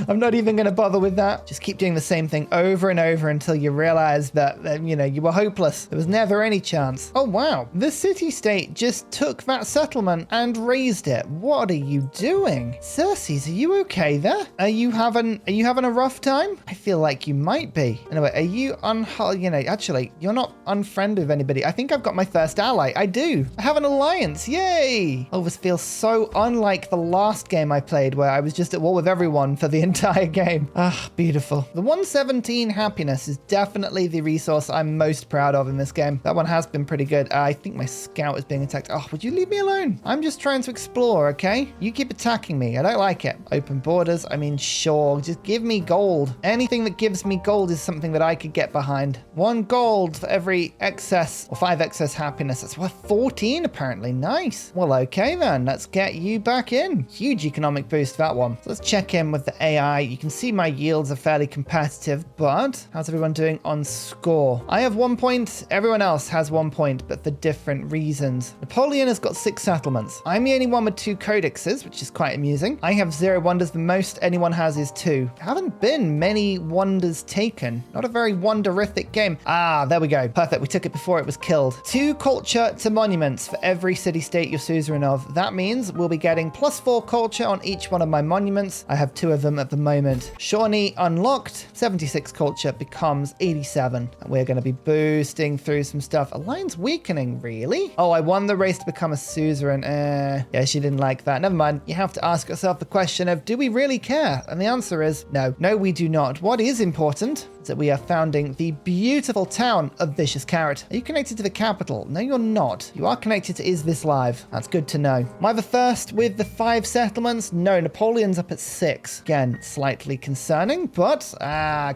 Speaker 1: I'm not even going to bother with that. Just keep doing the same thing over and over until you realize that, you know, you were hopeless. There was never any chance. Oh, wow. The city-state just took that settlement and raised it. What are you doing? Xerxes, are you okay there? Are you having a rough time? I feel like you might be. Anyway, are you actually, you're not unfriended with anybody. I think I've got my first ally. I do. I have an alliance. Yay. Oh, this feels so unlike the last game I played where I was just at war with everyone for the entire game. Ah, beautiful. The 117 happiness is definitely the resource I'm most proud of in this game. That one has been pretty good. I think my scout is being attacked. Oh, would you leave me alone? I'm just trying to explore, okay? You keep attacking me. I don't like it. Open borders. I mean, sure. Just give me gold. Anything that gives me gold is something that I could get behind. 1 gold for every excess or 5 excess happiness. That's worth 14 apparently. Nice. Well, okay then. Let's get you back in. Huge economic boost, that one. So let's check in with the AI. You can see my yields are fairly competitive, but how's everyone doing on score? I have 1 point. Everyone else has 1 point, but for different reasons. Napoleon has got 6 settlements. I'm the only one with 2 codexes, which is quite amusing. I have 0 wonders. The most anyone has is 2. Haven't been many wonders taken. Not a very wonderific game. Ah, there we go. Perfect. We took it before it was killed. 2 culture to monuments for every city-state you're suzerain of. That means we'll be getting +4 culture on each one of my monuments. I have 2 of them at the moment. Shawnee unlocked. 76 culture becomes 87. And we're going to be boosting through some stuff. Alliance weakening, really? Oh, I won the race to become a suzerain. Yeah, she didn't like that. Never mind. You have to ask yourself the question of, do we really care? And the answer is no. No, we do not. What is important is that we are founding the beautiful town of Vicious Carrot. Are you connected to the capital? No, you're not. You are connected to Is This Live? That's good to know. Am I the first with the 5 settlements? No, Napoleon's up at 6. Again, slightly concerning, but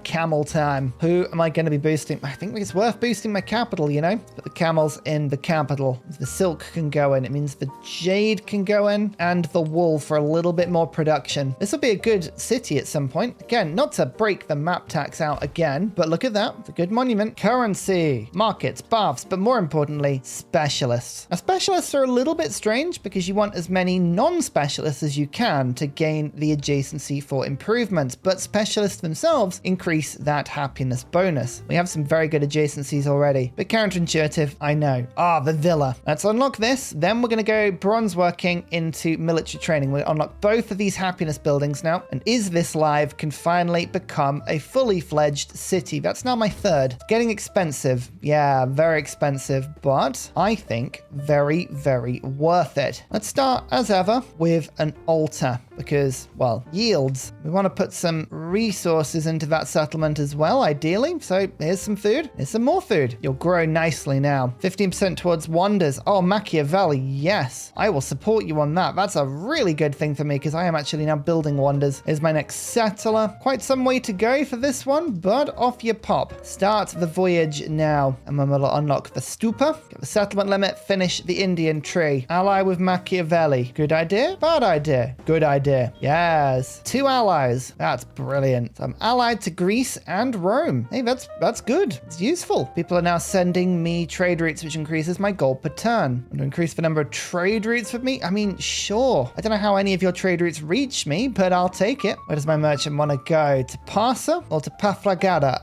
Speaker 1: camel time. Who am I going to be boosting? I think it's worth boosting my capital, you know? Put the camels in the capital. The silk can go in. It means the jade can go in and the wool for a little bit more production. This will be a good city at some point. Again, not to break the map tax out again, but look at that. It's a good monument. Currency, markets, baths, but more importantly, specialists. Now, specialists are a little bit strange because you want as many non-specialists as you can to gain the adjacency for improvements, but specialists themselves increase that happiness bonus. We have some very good adjacencies already, but counterintuitive, I know. Ah, the villa. Let's unlock this. Then we're going to go bronze working into military training. We'll unlock both of these happiness buildings now, and Is This Live can finally become a fully fledged city. That's now my 3rd. It's getting expensive. Yeah, very expensive, but I think very, very worth it. Let's start as ever with an altar because, well, yields. We want to put some resources into that settlement as well, ideally. So here's some food. Here's some more food. You'll grow nicely now. 15% towards wonders. Oh, Machiavelli. Yes, I will support you on that. That's a really good thing for me because I am actually now building wonders. Here's my next settler. Quite some way to go for this one, but off you pop. Start the voyage now. And then we'll unlock the stupa, get the settlement limit, finish the Indian tree. Ally with Machiavelli. Good idea? Bad idea? Good idea. Yes. 2 allies. That's brilliant. So I'm allied to Greece and Rome. Hey, that's good. It's useful. People are now sending me trade routes, which increases my gold per turn. Want to increase the number of trade routes with me? I mean, sure. I don't know how any of your trade routes reach me, but I'll take it. Where does my merchant want to go? To Parsa or to Paflagada?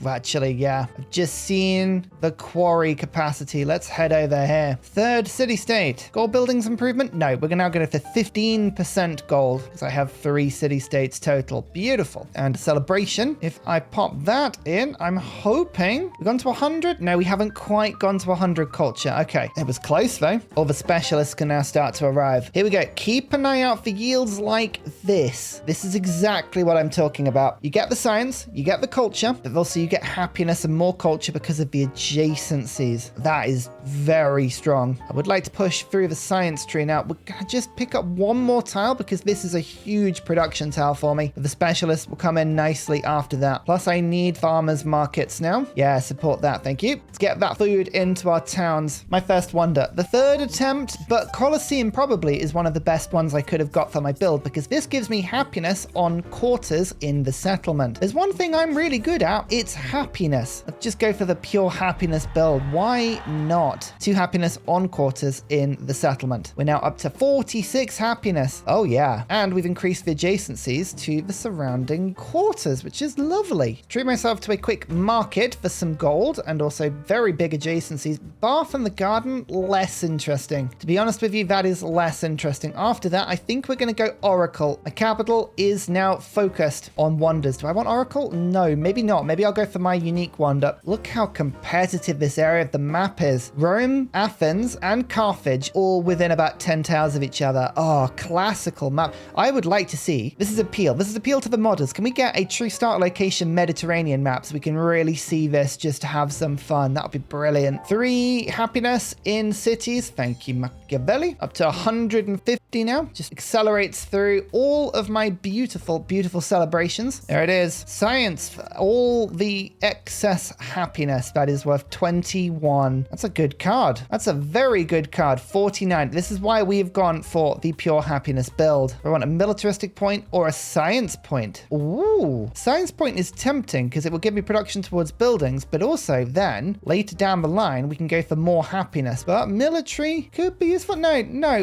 Speaker 1: Actually, yeah. I've just seen the quarry capacity. Let's head over here. 3rd city-state. Gold buildings improvement? No, we're now going to 15% 8 gold because I have 3 city-states total. Beautiful. And celebration, if I pop that in, I'm hoping we've gone to 100. No, we haven't quite gone to 100 culture. Okay, it was close though. All the specialists can now start to arrive. Here we go. Keep an eye out for yields like this. This is exactly what I'm talking about. You get the science, you get the culture, but also you get happiness and more culture because of the adjacencies. That is very strong. I would like to push through the science tree now. We're gonna just pick up one more tile because this is a huge production tile for me. The specialist will come in nicely after that. Plus I need farmers markets now. Yeah, support that. Thank you. Let's get that food into our towns. My first wonder. The third attempt, but Colosseum probably is one of the best ones I could have got for my build because this gives me happiness on quarters in the settlement. There's one thing I'm really good at. It's happiness. Let's just go for the pure happiness build. Why not? 2 happiness on quarters in the settlement. We're now up to 46 happiness. Oh yeah. And we've increased the adjacencies to the surrounding quarters, which is lovely. Treat myself to a quick market for some gold and also very big adjacencies. Bath and the garden, less interesting. To be honest with you, that is less interesting. After that, I think we're going to go Oracle. My capital is now focused on wonders. Do I want Oracle? No, maybe not. Maybe I'll go for my unique wonder. Look how competitive this area of the map is. Rome, Athens, and Carthage all within about 10 tiles of each other. Oh, classical map. I would like to see, this is appeal. This is appeal to the modders. Can we get a true start location Mediterranean map so we can really see this just to have some fun? That would be brilliant. 3 happiness in cities. Thank you, Machiavelli. Up to 150 now. Just accelerates through all of my beautiful, beautiful celebrations. There it is. Science, all the excess happiness. That is worth 21. That's a good card. That's a very good card. 49. This is why we've gone for the pure happiness build. I want a militaristic point or a science point. Ooh, science point is tempting because it will give me production towards buildings, but also then later down the line, we can go for more happiness. But military could be useful. No,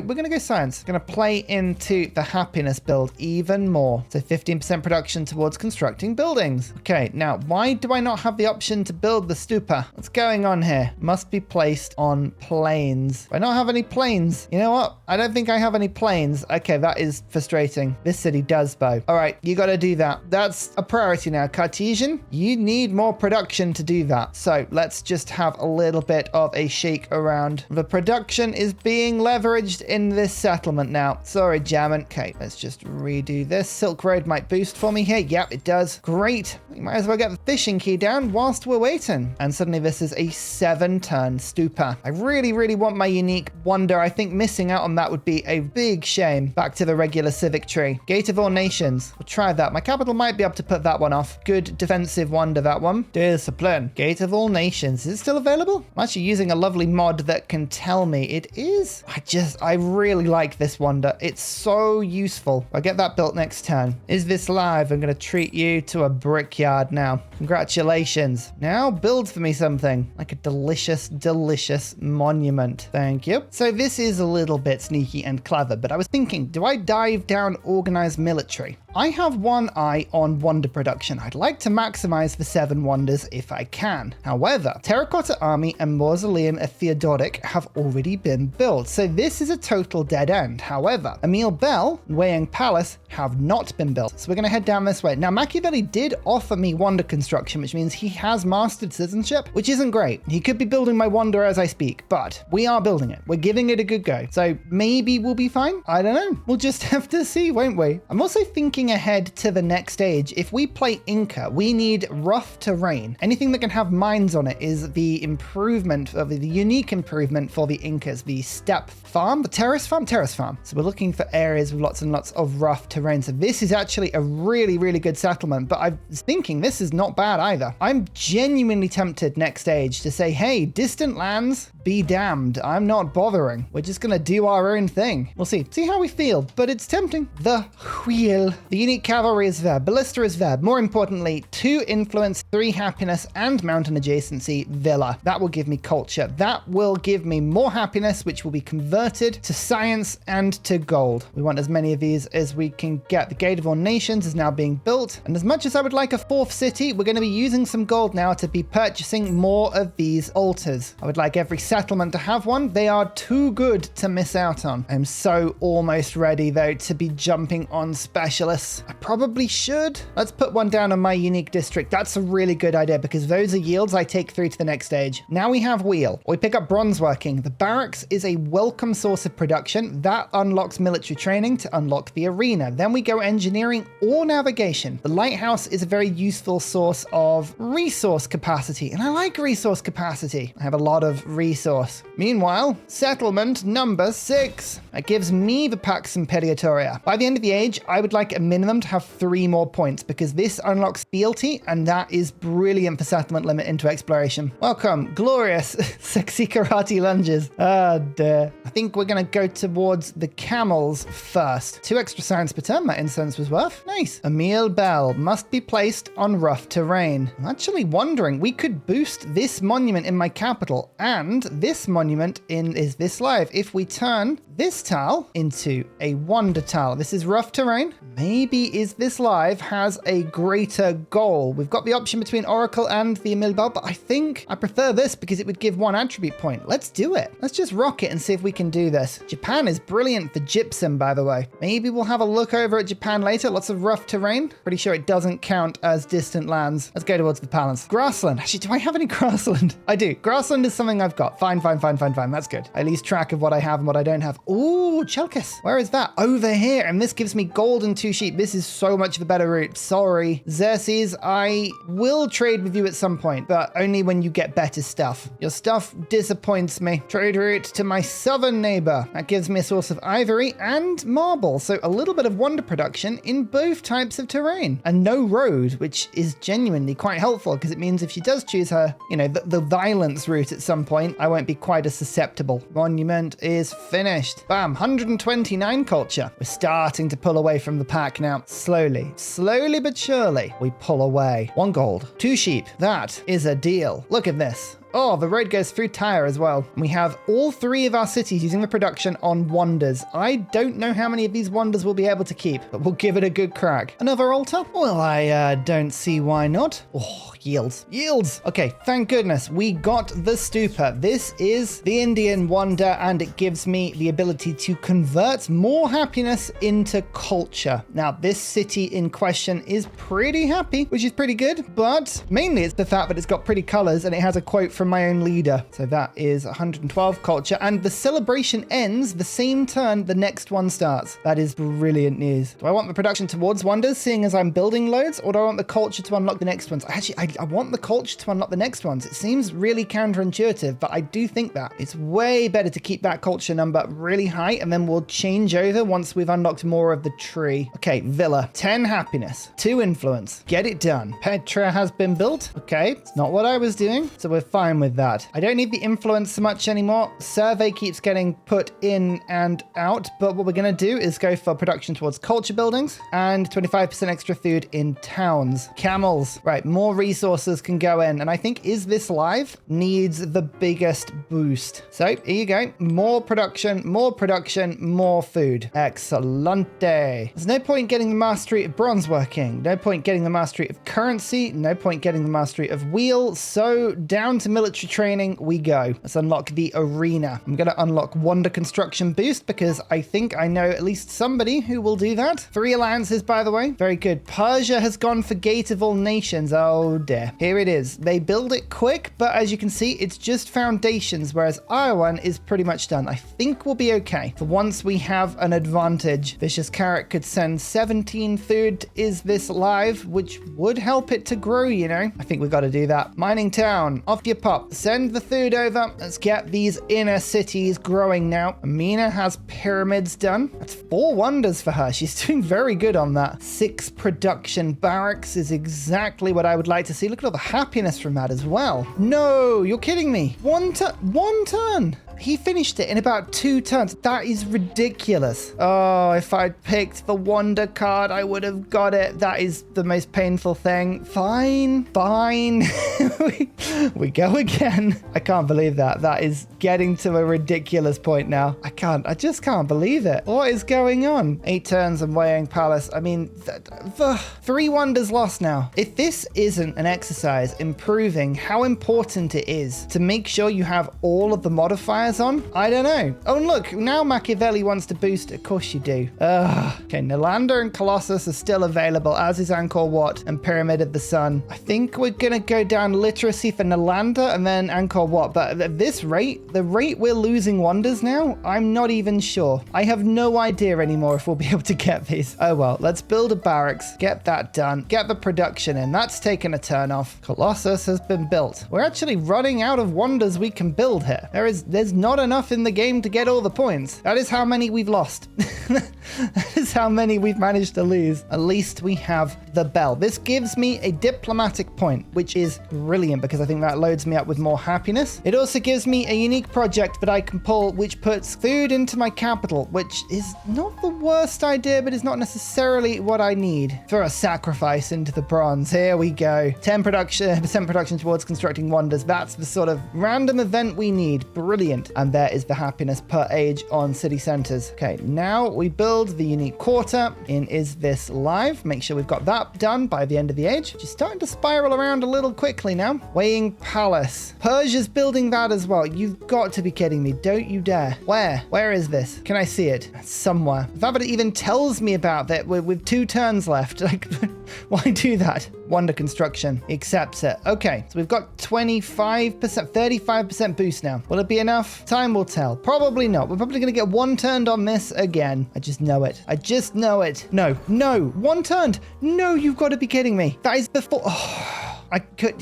Speaker 1: we're going to go science. Going to play into the happiness build even more. So 15% production towards constructing buildings. Okay, now why do I not have the option to build the stupa? What's going on here? Must be placed on plains. Do I not have any plains? You know what? I don't think I have any plains. Okay, that is frustrating. This city does, though. All right, you got to do that. That's a priority now. Cartesian, you need more production to do that. So let's just have a little bit of a shake around. The production is being leveraged in this settlement now. Sorry, Jammin. Okay, let's just redo this. Silk Road might boost for me here. Yep, it does. Great. We might as well get the fishing key down whilst we're waiting. And suddenly this is a 7-turn stupa. I really, really want my unique wonder. I think missing out on that would be a big shame. Back to the regular civic tree. Gate of All Nations. We'll try that. My capital might be able to put that one off. Good defensive wonder, that one. Discipline. Gate of All Nations. Is it still available? I'm actually using a lovely mod that can tell me it is. I really like this wonder. It's so useful. I'll get that built next turn. Is this live? I'm going to treat you to a brickyard now. Congratulations. Now build for me something like a delicious, delicious monument. Thank you. So this is a little bit sneaky and clever, but I was thinking, do I dive down organized military? I have one eye on wonder production. I'd like to maximize the 7 wonders if I can. However, Terracotta Army and Mausoleum of Theodoric have already been built, so this is a total dead end. However, Emil Bell and Wei Yang Palace have not been built, so we're going to head down this way. Now, Machiavelli did offer me wonder construction, which means he has mastered citizenship, which isn't great. He could be building my wonder as I speak, but we are building it. We're giving it a good go, so maybe we'll be fine. I don't know. We'll just have to see, won't we? I'm also thinking ahead to the next stage. If we play Inca, we need rough terrain. Anything that can have mines on it is the improvement of the unique improvement for the Incas, the steppe farm, the terrace farm. So we're looking for areas with lots and lots of rough terrain. So this is actually a really, really good settlement, but I was thinking this is not bad either. I'm genuinely tempted next stage to say, hey, distant lands, be damned. I'm not bothering. We're just going to do our own thing. We'll see how we feel, but it's tempting. The wheel The unique cavalry is there. Ballista is there. More importantly, 2 influence, 3 happiness, and mountain adjacency villa. That will give me culture. That will give me more happiness, which will be converted to science and to gold. We want as many of these as we can get. The Gate of All Nations is now being built. And as much as I would like a 4th city, we're going to be using some gold now to be purchasing more of these altars. I would like every settlement to have one. They are too good to miss out on. I'm so almost ready though to be jumping on specialists. I probably should. Let's put one down on my unique district. That's a really good idea because those are yields I take through to the next stage. Now we have wheel. We pick up bronze working. The barracks is a welcome source of production. That unlocks military training to unlock the arena. Then we go engineering or navigation. The lighthouse is a very useful source of resource capacity. And I like resource capacity. I have a lot of resource. Meanwhile, settlement number 6. That gives me the Pax Imperiatoria. By the end of the age, I would like a minimum to have 3 more points because this unlocks fealty and that is brilliant for settlement limit into exploration. Welcome, glorious, sexy karate lunges. Ah, dear. I think we're going to go towards the camels first. 2 extra science per turn, that incense was worth. Nice. Emil Bell must be placed on rough terrain. I'm actually wondering, we could boost this monument in my capital and this monument in Is This Live if we turn this tile into a wonder tile. This is rough terrain. Maybe Is This Live has a greater goal. We've got the option between Oracle and the Emil Bell, but I think I prefer this because it would give 1 attribute point. Let's do it. Let's just rock it and see if we can do this. Japan is brilliant for gypsum, by the way. Maybe we'll have a look over at Japan later. Lots of rough terrain. Pretty sure it doesn't count as distant lands. Let's go towards the palace. Grassland. Actually, do I have any grassland? I do. Grassland is something I've got. Fine. That's good. I lose track of what I have and what I don't have. Ooh, Chalkis. Where is that? Over here. And this gives me gold and 2 sheep. This is so much of a better route. Sorry. Xerxes, I will trade with you at some point, but only when you get better stuff. Your stuff disappoints me. Trade route to my southern neighbor. That gives me a source of ivory and marble. So a little bit of wonder production in both types of terrain. And no road, which is genuinely quite helpful because it means if she does choose her, you know, the violence route at some point, I won't be quite as susceptible. Monument is finished. Bam, 129 culture. We're starting to pull away from the pack now. Slowly but surely, we pull away. 1 gold, 2 sheep. That is a deal. Look at this. Oh, the road goes through Tyre as well. And we have all 3 of our cities using the production on wonders. I don't know how many of these wonders we'll be able to keep, but we'll give it a good crack. Another altar? Well, I don't see why not. Oh, yields. Okay, thank goodness we got the stupa. This is the Indian wonder and it gives me the ability to convert more happiness into culture. Now, this city in question is pretty happy, which is pretty good, but mainly it's the fact that it's got pretty colors and it has a quote from my own leader. So that is 112 culture and the celebration ends the same turn the next one starts. That is brilliant news. Do I want the production towards wonders seeing as I'm building loads, or do I want the culture to unlock the next ones? Actually, I want the culture to unlock the next ones. It seems really counterintuitive, but I do think that it's way better to keep that culture number really high and then we'll change over once we've unlocked more of the tree. Okay, villa, 10 happiness, 2 influence. Get it done. Petra has been built. Okay, it's not what I was doing, so we're fine with that. I don't need the influence so much anymore. Survey keeps getting put in and out, but what we're going to do is go for production towards culture buildings and 25% extra food in towns. Camels. Right, more resources can go in, and I think Is This Live needs the biggest boost. So here you go. More production, more food. Excellente. There's no point getting the mastery of bronze working, no point getting the mastery of currency, no point getting the mastery of wheel, so down to military training we go. Let's unlock the arena. I'm going to unlock wonder construction boost because I think I know at least somebody who will do that. 3 alliances, by the way. Very good. Persia has gone for Gate of All Nations. Oh dear. Here it is. They build it quick, but as you can see, it's just foundations, whereas Iowan is pretty much done. I think we'll be okay. For once we have an advantage. Vicious Carrot could send 17 food to Is This Live, which would help it to grow, you know. I think we've got to do that. Mining Town. Off you pop. Send the food over. Let's get these inner cities growing now. Amina has pyramids done. That's 4 wonders for her. She's doing very good on that. 6 production barracks is exactly what I would like to see. Look at all the happiness from that as well. No, you're kidding me. One turn. He finished it in about 2 turns. That is ridiculous. Oh, if I'd picked the wonder card, I would have got it. That is the most painful thing. Fine. we go again. I can't believe that. That is getting to a ridiculous point now. I just can't believe it. What is going on? 8 turns and weighing palace. I mean, 3 wonders lost now. If this isn't an exercise in proving how important it is to make sure you have all of the modifiers on, I don't know. Oh, and look, now Machiavelli wants to boost. Of course you do. Okay, Nalanda and Colossus are still available, as is Angkor Wat and Pyramid of the Sun. I think we're gonna go down literacy for Nalanda and then Angkor Wat, but at this rate, the rate we're losing wonders now, I'm not even sure. I have no idea anymore if we'll be able to get these. Oh well, let's build a barracks, get that done, get the production in. That's taken a turn off. Colossus has been built. We're actually running out of wonders we can build here. There's not enough in the game to get all the points. That is how many we've lost. That is how many we've managed to lose. At least we have the bell. This gives me a diplomatic point, which is brilliant because I think that loads me up with more happiness. It also gives me a unique project that I can pull, which puts food into my capital, which is not the worst idea, but is not necessarily what I need. Throw a sacrifice into the bronze. Here we go. 10% production towards constructing wonders. That's the sort of random event we need. Brilliant. And there is the happiness per age on city centers. Okay, now we build the unique quarter in Is This Live? Make sure we've got that done by the end of the age. Just starting to spiral around a little quickly now. Weighing palace. Persia's building that as well. You've got to be kidding me. Don't you dare. Where is this? Can I see it? Somewhere. The fact that it even tells me about that with 2 turns left. Like, why do that? Wonder construction. He accepts it. Okay, so we've got 25%, 35% boost now. Will it be enough? Time will tell. Probably not. We're probably going to get 1 turned on this again. I just know it. I just know it. No. 1 turned. No, you've got to be kidding me. That is before... Oh. I could...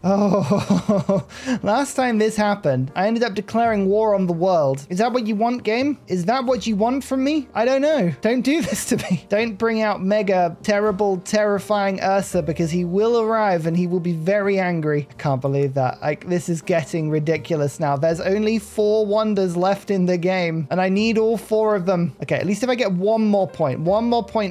Speaker 1: Oh, last time this happened, I ended up declaring war on the world. Is that what you want, game? Is that what you want from me? I don't know. Don't do this to me. Don't bring out mega, terrible, terrifying Ursa because he will arrive and he will be very angry. I can't believe that. Like, this is getting ridiculous now. There's only 4 wonders left in the game and I need all 4 of them. Okay, at least if I get 1 more point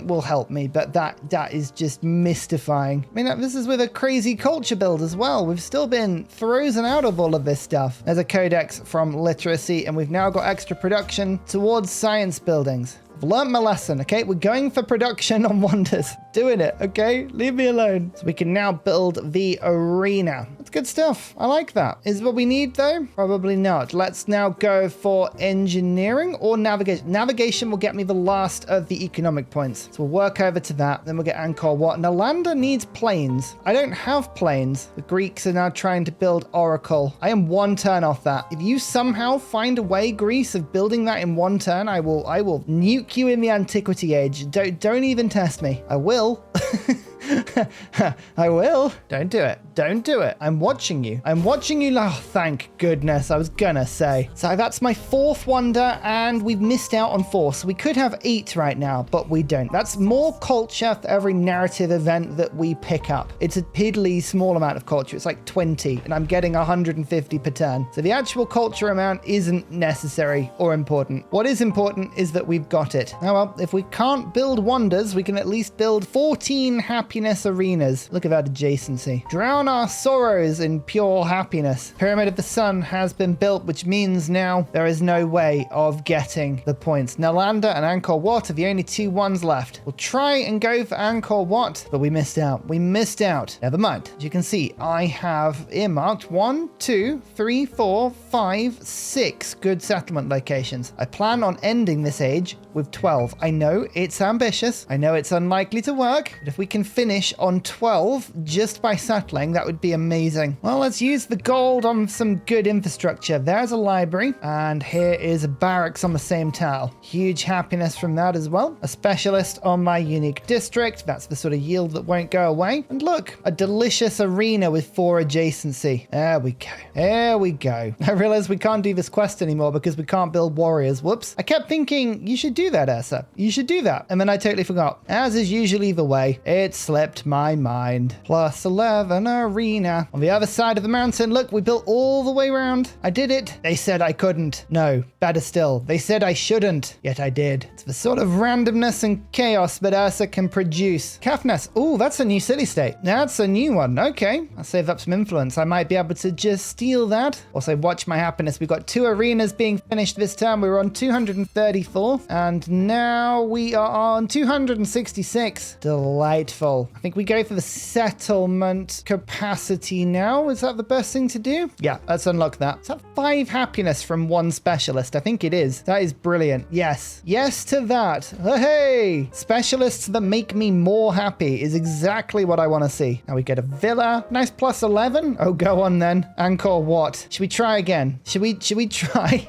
Speaker 1: will help me, but that is just mystifying. I mean, this is with a crazy culture build as well. We've still been frozen out of all of this stuff. There's a codex from literacy, and we've now got extra production towards science buildings. I've learned my lesson, okay? We're going for production on wonders. Doing it, okay? Leave me alone. So we can now build the arena. That's good stuff. I like that. Is it what we need, though? Probably not. Let's now go for engineering or navigation. Navigation will get me the last of the economic points. So we'll work over to that. Then we'll get Angkor Wat. Nalanda needs planes. I don't have planes. The Greeks are now trying to build Oracle. I am 1 turn off that. If you somehow find a way, Greece, of building that in 1 turn, I will nuke you in the antiquity age. Don't even test me. I will. I will. Don't do it. Don't do it. I'm watching you. I'm watching you. Oh, thank goodness. I was gonna say. So that's my 4th wonder, and we've missed out on 4. So we could have 8 right now, but we don't. That's more culture for every narrative event that we pick up. It's a piddly small amount of culture. It's like 20, and I'm getting 150 per turn. So the actual culture amount isn't necessary or important. What is important is that we've got it. Oh well, if we can't build wonders, we can at least build 14 happiness arenas. Look at that adjacency. Drown our sorrows in pure happiness. Pyramid of the Sun has been built, which means now there is no way of getting the points. Nalanda and Angkor Wat are the only 2 ones left. We'll try and go for Angkor Wat, but we missed out. We missed out. Never mind. As you can see, I have earmarked 1, 2, 3, 4, 5, 6 good settlement locations. I plan on ending this age with 12. I know it's ambitious. I know it's unlikely to work, but if we can finish on 12 just by settling, that would be amazing. Well, let's use the gold on some good infrastructure. There's a library, and here is a barracks on the same tile. Huge happiness from that as well. A specialist on my unique district. That's the sort of yield that won't go away. And look, a delicious arena with 4 adjacency. There we go. There we go. I realize we can't do this quest anymore because we can't build warriors. Whoops. I kept thinking you should do that, Ursa. You should do that. And then I totally forgot. As is usually the way, it slipped my mind. Plus 11 arena. On the other side of the mountain, look, we built all the way around. I did it. They said I couldn't. No, better still, they said I shouldn't. Yet I did. It's the sort of randomness and chaos that Ursa can produce. Kafnas. Oh, that's a new city-state. That's a new one. Okay, I'll save up some influence. I might be able to just steal that. Also, watch my happiness. We've got 2 arenas being finished this term. We were on 234, and now we are on 266. Delightful. I think we go for the settlement capacity now. Is that the best thing to do? Yeah, let's unlock that. Is that 5 happiness from 1 specialist? I think it is. That is brilliant. Yes. Yes to that. Hey! Specialists that make me more happy is exactly what I want to see. Now we get a villa. Nice plus 11. Oh, go on then. Angkor what? Should we try again? Should we try?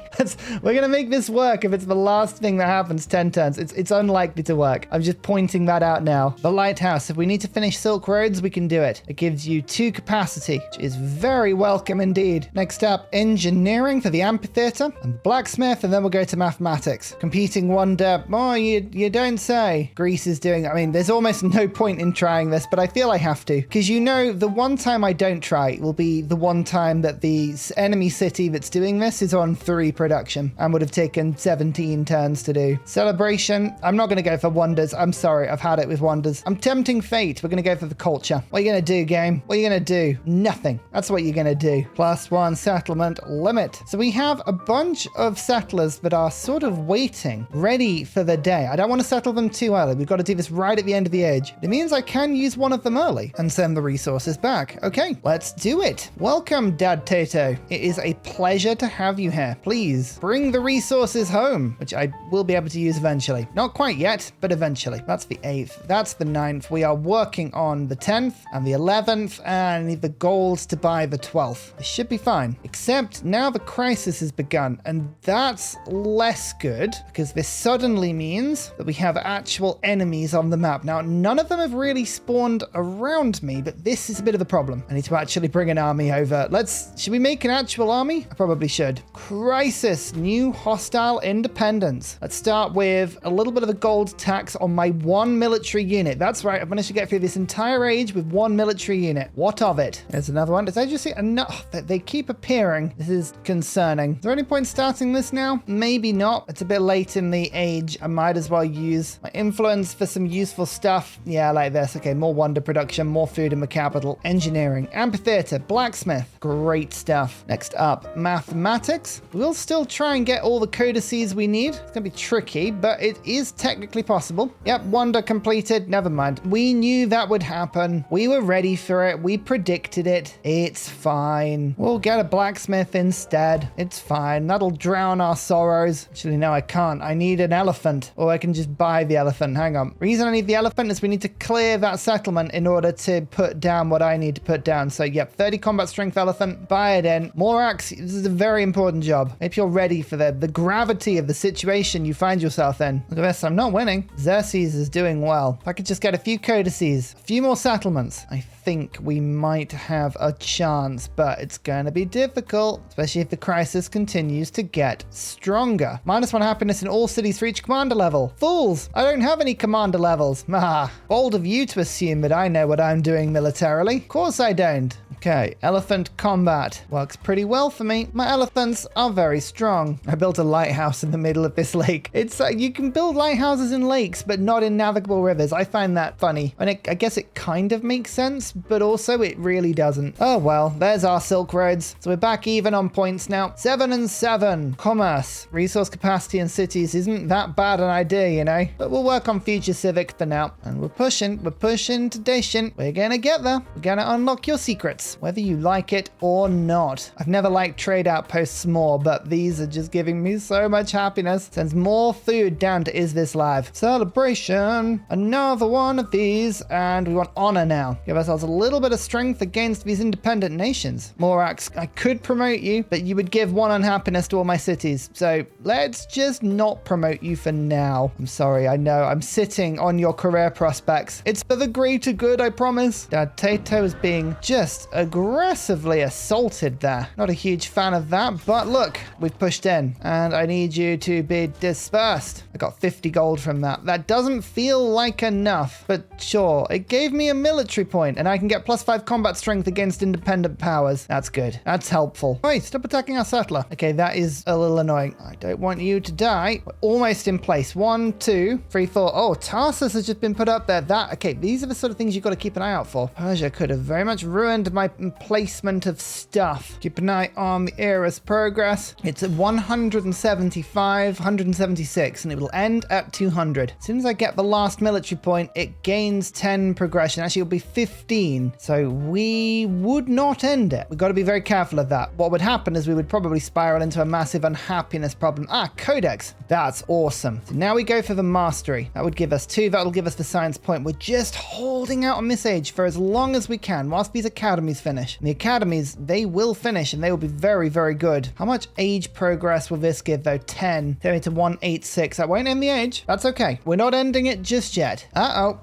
Speaker 1: We're gonna make this work if it's the last thing that happens 10 turns. It's unlikely to work. I'm just pointing that out now. The lighthouse. If we need to finish Silk Roads, we can do it. It gives you 2 capacity, which is very welcome indeed. Next up, engineering for the amphitheater and the blacksmith, and then we'll go to mathematics. Competing wonder. Oh, you don't say. Greece is doing. I mean, there's almost no point in trying this, but I feel I have to, because you know, the one time I don't try will be the one time that the enemy city that's doing this is on 3 production and would have taken 17 turns to do. Celebration. I'm not going to go for wonders. I'm sorry. I've had it with wonders. I'm tempting fate. We're going to go for the culture. What are you going to do, game? What are you going to do? Nothing. That's what you're going to do. Plus 1 settlement limit. So we have a bunch of settlers that are sort of waiting, ready for the day. I don't want to settle them too early. We've got to do this right at the end of the age. It means I can use one of them early and send the resources back. Okay, let's do it. Welcome, Dad Tato. It is a pleasure to have you here. Please bring the resources home, which I will be able to use eventually. Not quite yet, but eventually. That's the 8th. That's the 9th. We are working on the 10th and the 11th, and I need the gold to buy the 12th. This should be fine. Except now the crisis has begun, and that's less good because this suddenly means that we have actual enemies on the map. Now, none of them have really spawned around me, but this is a bit of a problem. I need to actually bring an army over. Should we make an actual army? I probably should. Crisis, new hostile independence. Let's start with a little bit of a gold tax on my 1 military unit. That's right, I've managed to get through this entire age with 1 military unit. What of it? There's another one. Did I just see enough? They keep appearing. This is concerning. Is there any point starting this now? Maybe not. It's a bit late in the age. I might as well use my influence for some useful stuff. Yeah, like this. Okay, more wonder production, more food in the capital. Engineering, amphitheater, blacksmith. Great stuff. Next up, mathematics. We'll still try and get all the codices we need. It's gonna be tricky, but it is technically possible. Yep, wonder completed. Never mind. We knew that would happen. We were ready for it. We predicted it. It's fine. We'll get a blacksmith instead. It's fine. That'll drown our sorrows. Actually, no, I can't. I need an elephant, or I can just buy the elephant. Hang on. Reason I need the elephant is we need to clear that settlement in order to put down what I need to put down. So, yep, 30 combat strength elephant. Buy it in. Morax, this is a very important job. If you're ready for the gravity of the situation you find yourself in. Look at this. I'm not winning. Xerxes is doing well. If I could just get a few codices, a few more settlements, I think we might have a chance, but it's going to be difficult, especially if the crisis continues to get stronger. -1 happiness in all cities for each commander level. Fools! I don't have any commander levels. Bold of you to assume that I know what I'm doing militarily. Of course I don't. Okay, elephant combat. Works pretty well for me. My elephants are very strong. I built a lighthouse in the middle of this lake. It's you can build lighthouses in lakes, but not in navigable rivers. I find that funny. And I guess it kind of makes sense, but also it really doesn't. Oh well, there's our Silk Roads. So we're back even on points now. 7 and 7. Commerce. Resource capacity in cities isn't that bad an idea, you know? But we'll work on future civic for now. And we're pushing to Dacian. We're gonna get there. We're gonna unlock your secrets, whether you like it or not. I've never liked trade outposts more, but these are just giving me so much happiness. Sends more food down to Is This Live. Celebration. Another one of these, and we want honor now. Give ourselves a little bit of strength against these independent nations. Morax, I could promote you, but you would give 1 unhappiness to all my cities. So let's just not promote you for now. I'm sorry, I know. I'm sitting on your career prospects. It's for the greater good, I promise. Dad Tato is being just a aggressively assaulted there. Not a huge fan of that, but look, we've pushed in and I need you to be dispersed. I got 50 gold from that. That doesn't feel like enough, but sure. It gave me a military point and I can get +5 combat strength against independent powers. That's good. That's helpful. Wait, stop attacking our settler. Okay, that is a little annoying. I don't want you to die. We're almost in place. 1, 2, 3, 4. Oh, Tarsus has just been put up there. Okay, these are the sort of things you've got to keep an eye out for. Persia could have very much ruined my placement of stuff. Keep an eye on the era's progress. It's at 175, 176, and it will end at 200. As soon as I get the last military point, it gains 10 progression. Actually, it'll be 15. So we would not end it. We've got to be very careful of that. What would happen is we would probably spiral into a massive unhappiness problem. Codex. That's awesome. So now we go for the mastery. That would give us 2. That'll give us the science point. We're just holding out on this age for as long as we can whilst these academies finish. And the academies, they will finish and they will be very, very good. How much age progress will this give though? 10. Going to 186. That won't end the age. That's okay. We're not ending it just yet. All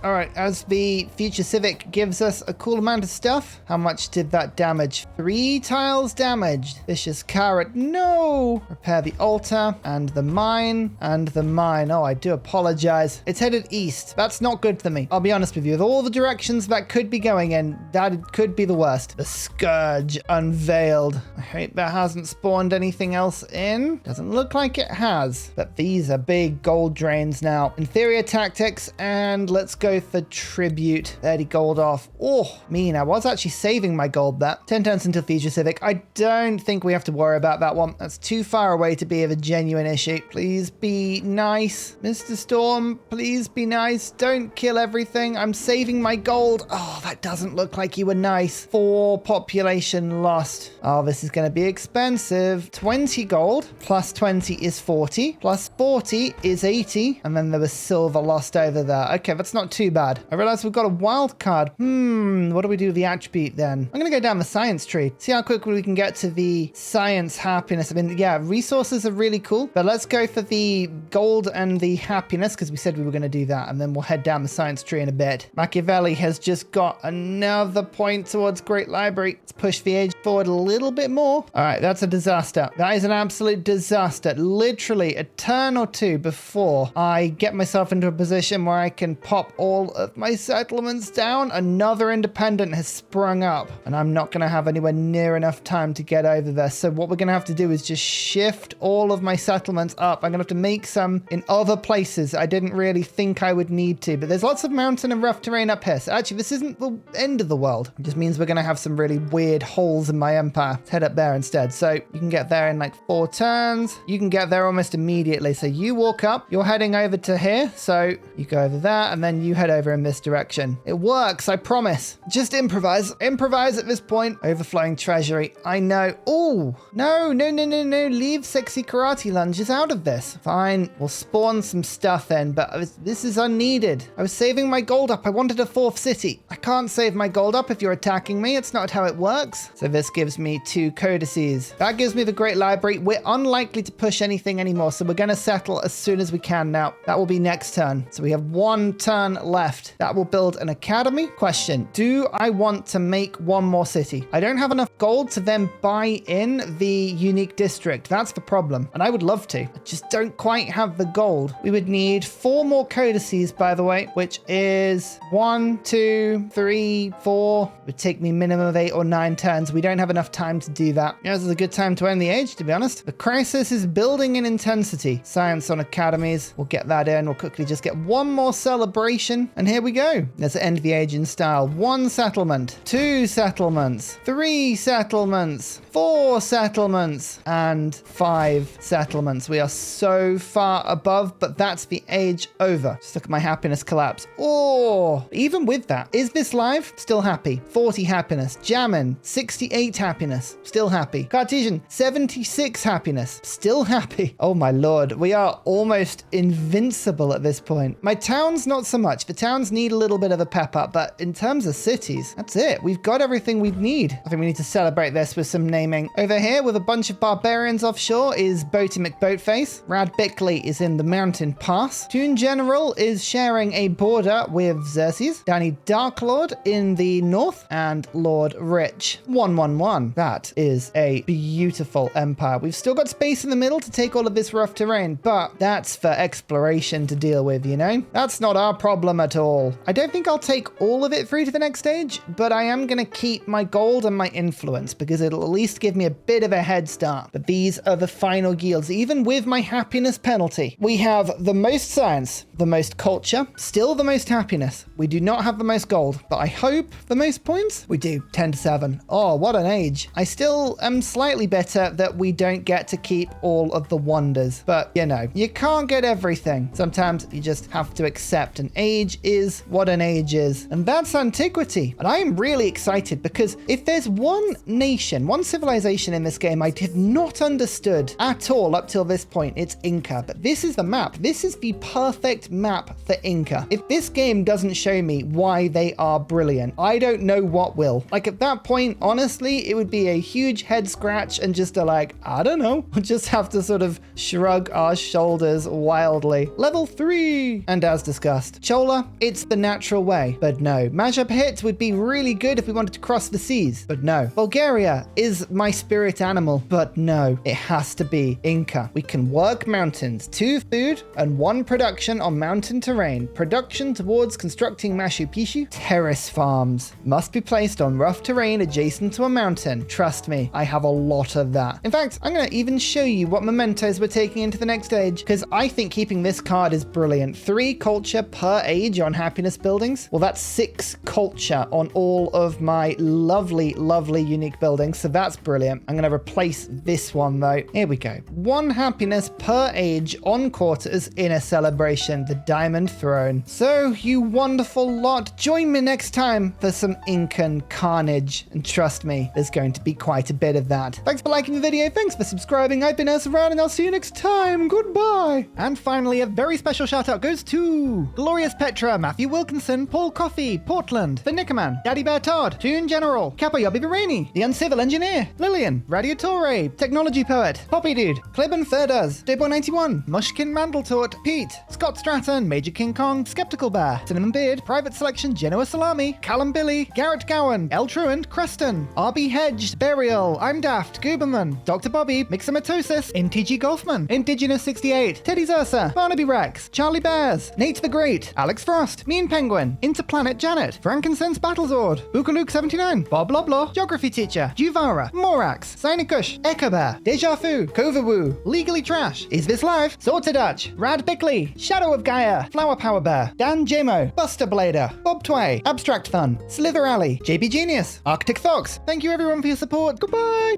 Speaker 1: right. As the future civic gives us a cool amount of stuff. How much did that damage? 3 tiles damaged. Vicious carrot. No. Repair the altar and the mine and the mine. Oh, I do apologize. It's headed east. That's not good for me. I'll be honest with you. With all the directions that could be going in, that could be the worst. The scourge unveiled. I hope that hasn't spawned anything else in. Doesn't look like it has. But these are big gold drains now. Inferior tactics, and let's go for tribute. 30 gold off. Oh, mean. I was actually saving my gold there. 10 turns until future civic. I don't think we have to worry about that one. That's too far away to be of a genuine issue. Please be nice. Mr. Storm, please be nice. Don't kill everything. I'm saving my gold. Oh, that doesn't look like you were nice. 4 population lost. Oh, this is going to be expensive. 20 gold plus 20 is 40. Plus 40 is 80. And then there was silver lost over there. Okay, that's not too bad. I realize we've got a wild card. What do we do with the attribute then? I'm going to go down the science tree. See how quickly we can get to the science happiness. I mean, yeah, resources are really cool. But let's go for the gold and the happiness because we said we were going to do that. And then we'll head down the science tree in a bit. Machiavelli has just got another point towards Great Library. Let's push the age forward a little bit more. All right, that's a disaster. That is an absolute disaster. Literally a turn or two before I get myself into a position where I can pop all of my settlements down. Another independent has sprung up and I'm not going to have anywhere near enough time to get over there. So what we're going to have to do is just shift all of my settlements up. I'm going to have to make some in other places I didn't really think I would need to, but there's lots of mountain and rough terrain up here. So actually, this isn't the end of the world. It just means we're going to have some really weird holes in my empire. Let's head up there instead. So you can get there in like 4 turns. You can get there almost immediately. So you walk up, you're heading over to here. So you go over there and then you head over in this direction. It works, I promise. Just improvise. Improvise at this point. Overflowing treasury. I know. Oh, no. Leave sexy karate lunges out of this. Fine. We'll spawn some stuff in, but this is unneeded. I was saving my gold up. I wanted a 4th city. I can't save my gold up if you're attacking me. It's not how it works. So this gives me 2 codices. That gives me the Great Library. We're unlikely to push anything anymore, so we're going to settle as soon as we can now. That will be next turn. So we have 1 turn left. That will build an academy. Question, do I want to make 1 more city? I don't have enough gold to then buy in the unique district. That's the problem. And I would love to. I just don't quite have the gold. We would need 4 more codices, by the way, which is 1, 2, 3, 4. It would take me minimum of 8 or 9 turns. We don't have enough time to do that. Yeah, this is a good time to end the age, to be honest. The crisis is building in intensity. Science on academies. We'll get that in. We'll quickly just get 1 more celebration. And here we go. Let's end the age in style. 1 settlement, 2 settlements, 3 settlements, 4 settlements, and 5 settlements. We are so far above, but that's the age over. Just look at my happiness collapse. Oh, even with that, is this live? Still happy. 40 happiness. Jammin, 68 happiness. Still happy. Cartesian, 76 happiness. Still happy. Oh my lord, we are almost invincible at this point. My towns, not so much. The towns need a little bit of a pep up, but in terms of cities, that's it. We've got everything we need. I think we need to celebrate this with some names Gaming. Over here with a bunch of barbarians offshore is Boaty McBoatface. Rad Bickley is in the Mountain Pass. Toon General is sharing a border with Xerxes. Danny Darklord in the north and Lord Rich. 111. That is a beautiful empire. We've still got space in the middle to take all of this rough terrain, but that's for exploration to deal with, you know? That's not our problem at all. I don't think I'll take all of it through to the next stage, but I am going to keep my gold and my influence because it'll at least give me a bit of a head start. But these are the final yields, even with my happiness penalty. We have the most science, the most culture, still the most happiness. We do not have the most gold, but I hope the most points. We do, 10 to 7. Oh, what an age. I still am slightly bitter that we don't get to keep all of the wonders, but you know, you can't get everything. Sometimes you just have to accept an age is what an age is, and that's antiquity. And I am really excited because if there's one nation, one civilization in this game I have not understood at all up till this point, it's Inca. But this is the map. This is the perfect map for Inca. If this game doesn't show me why they are brilliant, I don't know what will. Like at that point, honestly, it would be a huge head scratch and just I don't know. We'll just have to sort of shrug our shoulders wildly. Level 3. And as discussed, Chola, it's the natural way. But no, Majap Hit would be really good if we wanted to cross the seas. But no. Bulgaria is my spirit animal. But no, it has to be Inca. We can work mountains, 2 food and 1 production on mountain terrain. Production towards constructing Machu Picchu. Terrace farms must be placed on rough terrain adjacent to a mountain. Trust me, I have a lot of that. In fact, I'm going to even show you what mementos we're taking into the next stage because I think keeping this card is brilliant. 3 culture per age on happiness buildings. Well, that's 6 culture on all of my lovely, lovely unique buildings. So that's brilliant. I'm going to replace this one though. Here we go. 1 happiness per age on quarters in a celebration, the Diamond Throne. So you wonderful lot, join me next time for some Incan carnage. And trust me, there's going to be quite a bit of that. Thanks for liking the video. Thanks for subscribing. I've been Ursa and I'll see you next time. Goodbye. And finally, a very special shout out goes to Glorious Petra, Matthew Wilkinson, Paul Coffey, Portland, The Nickerman, Daddy Bear Todd, Toon General, Capo Yobby Virani, The Uncivil Engineer, Lillian, Radiatore, Technology Poet, Poppy Dude, Clibben Ferdas, Dayboy91, Mushkin Mandletort, Pete, Scott Stratton, Major King Kong, Skeptical Bear, Cinnamon Beard, Private Selection, Genoa Salami, Callum Billy, Garrett Gowan, El Truant, Creston, RB Hedge, Burial, I'm Daft, Gooberman, Dr. Bobby, Mixomatosis, MTG Golfman, Indigenous 68, Teddy's Ursa, Barnaby Rex, Charlie Bears, Nate the Great, Alex Frost, Mean Penguin, Interplanet Janet, Frankincense Battlezord, Bookaluk 79, Bob Loblaw, Geography Teacher, Juvara, Morax, Sinikush, Echo Bear, Deja Fu, Kovawoo, Legally Trash, Is This Live, Sorta Dutch, Rad Bickley, Shadow of Gaia, Flower Power Bear, Dan Jamo, Buster Blader, Bob Tway, Abstract Fun, Slither Alley, JB Genius, Arctic Fox. Thank you everyone for your support. Goodbye.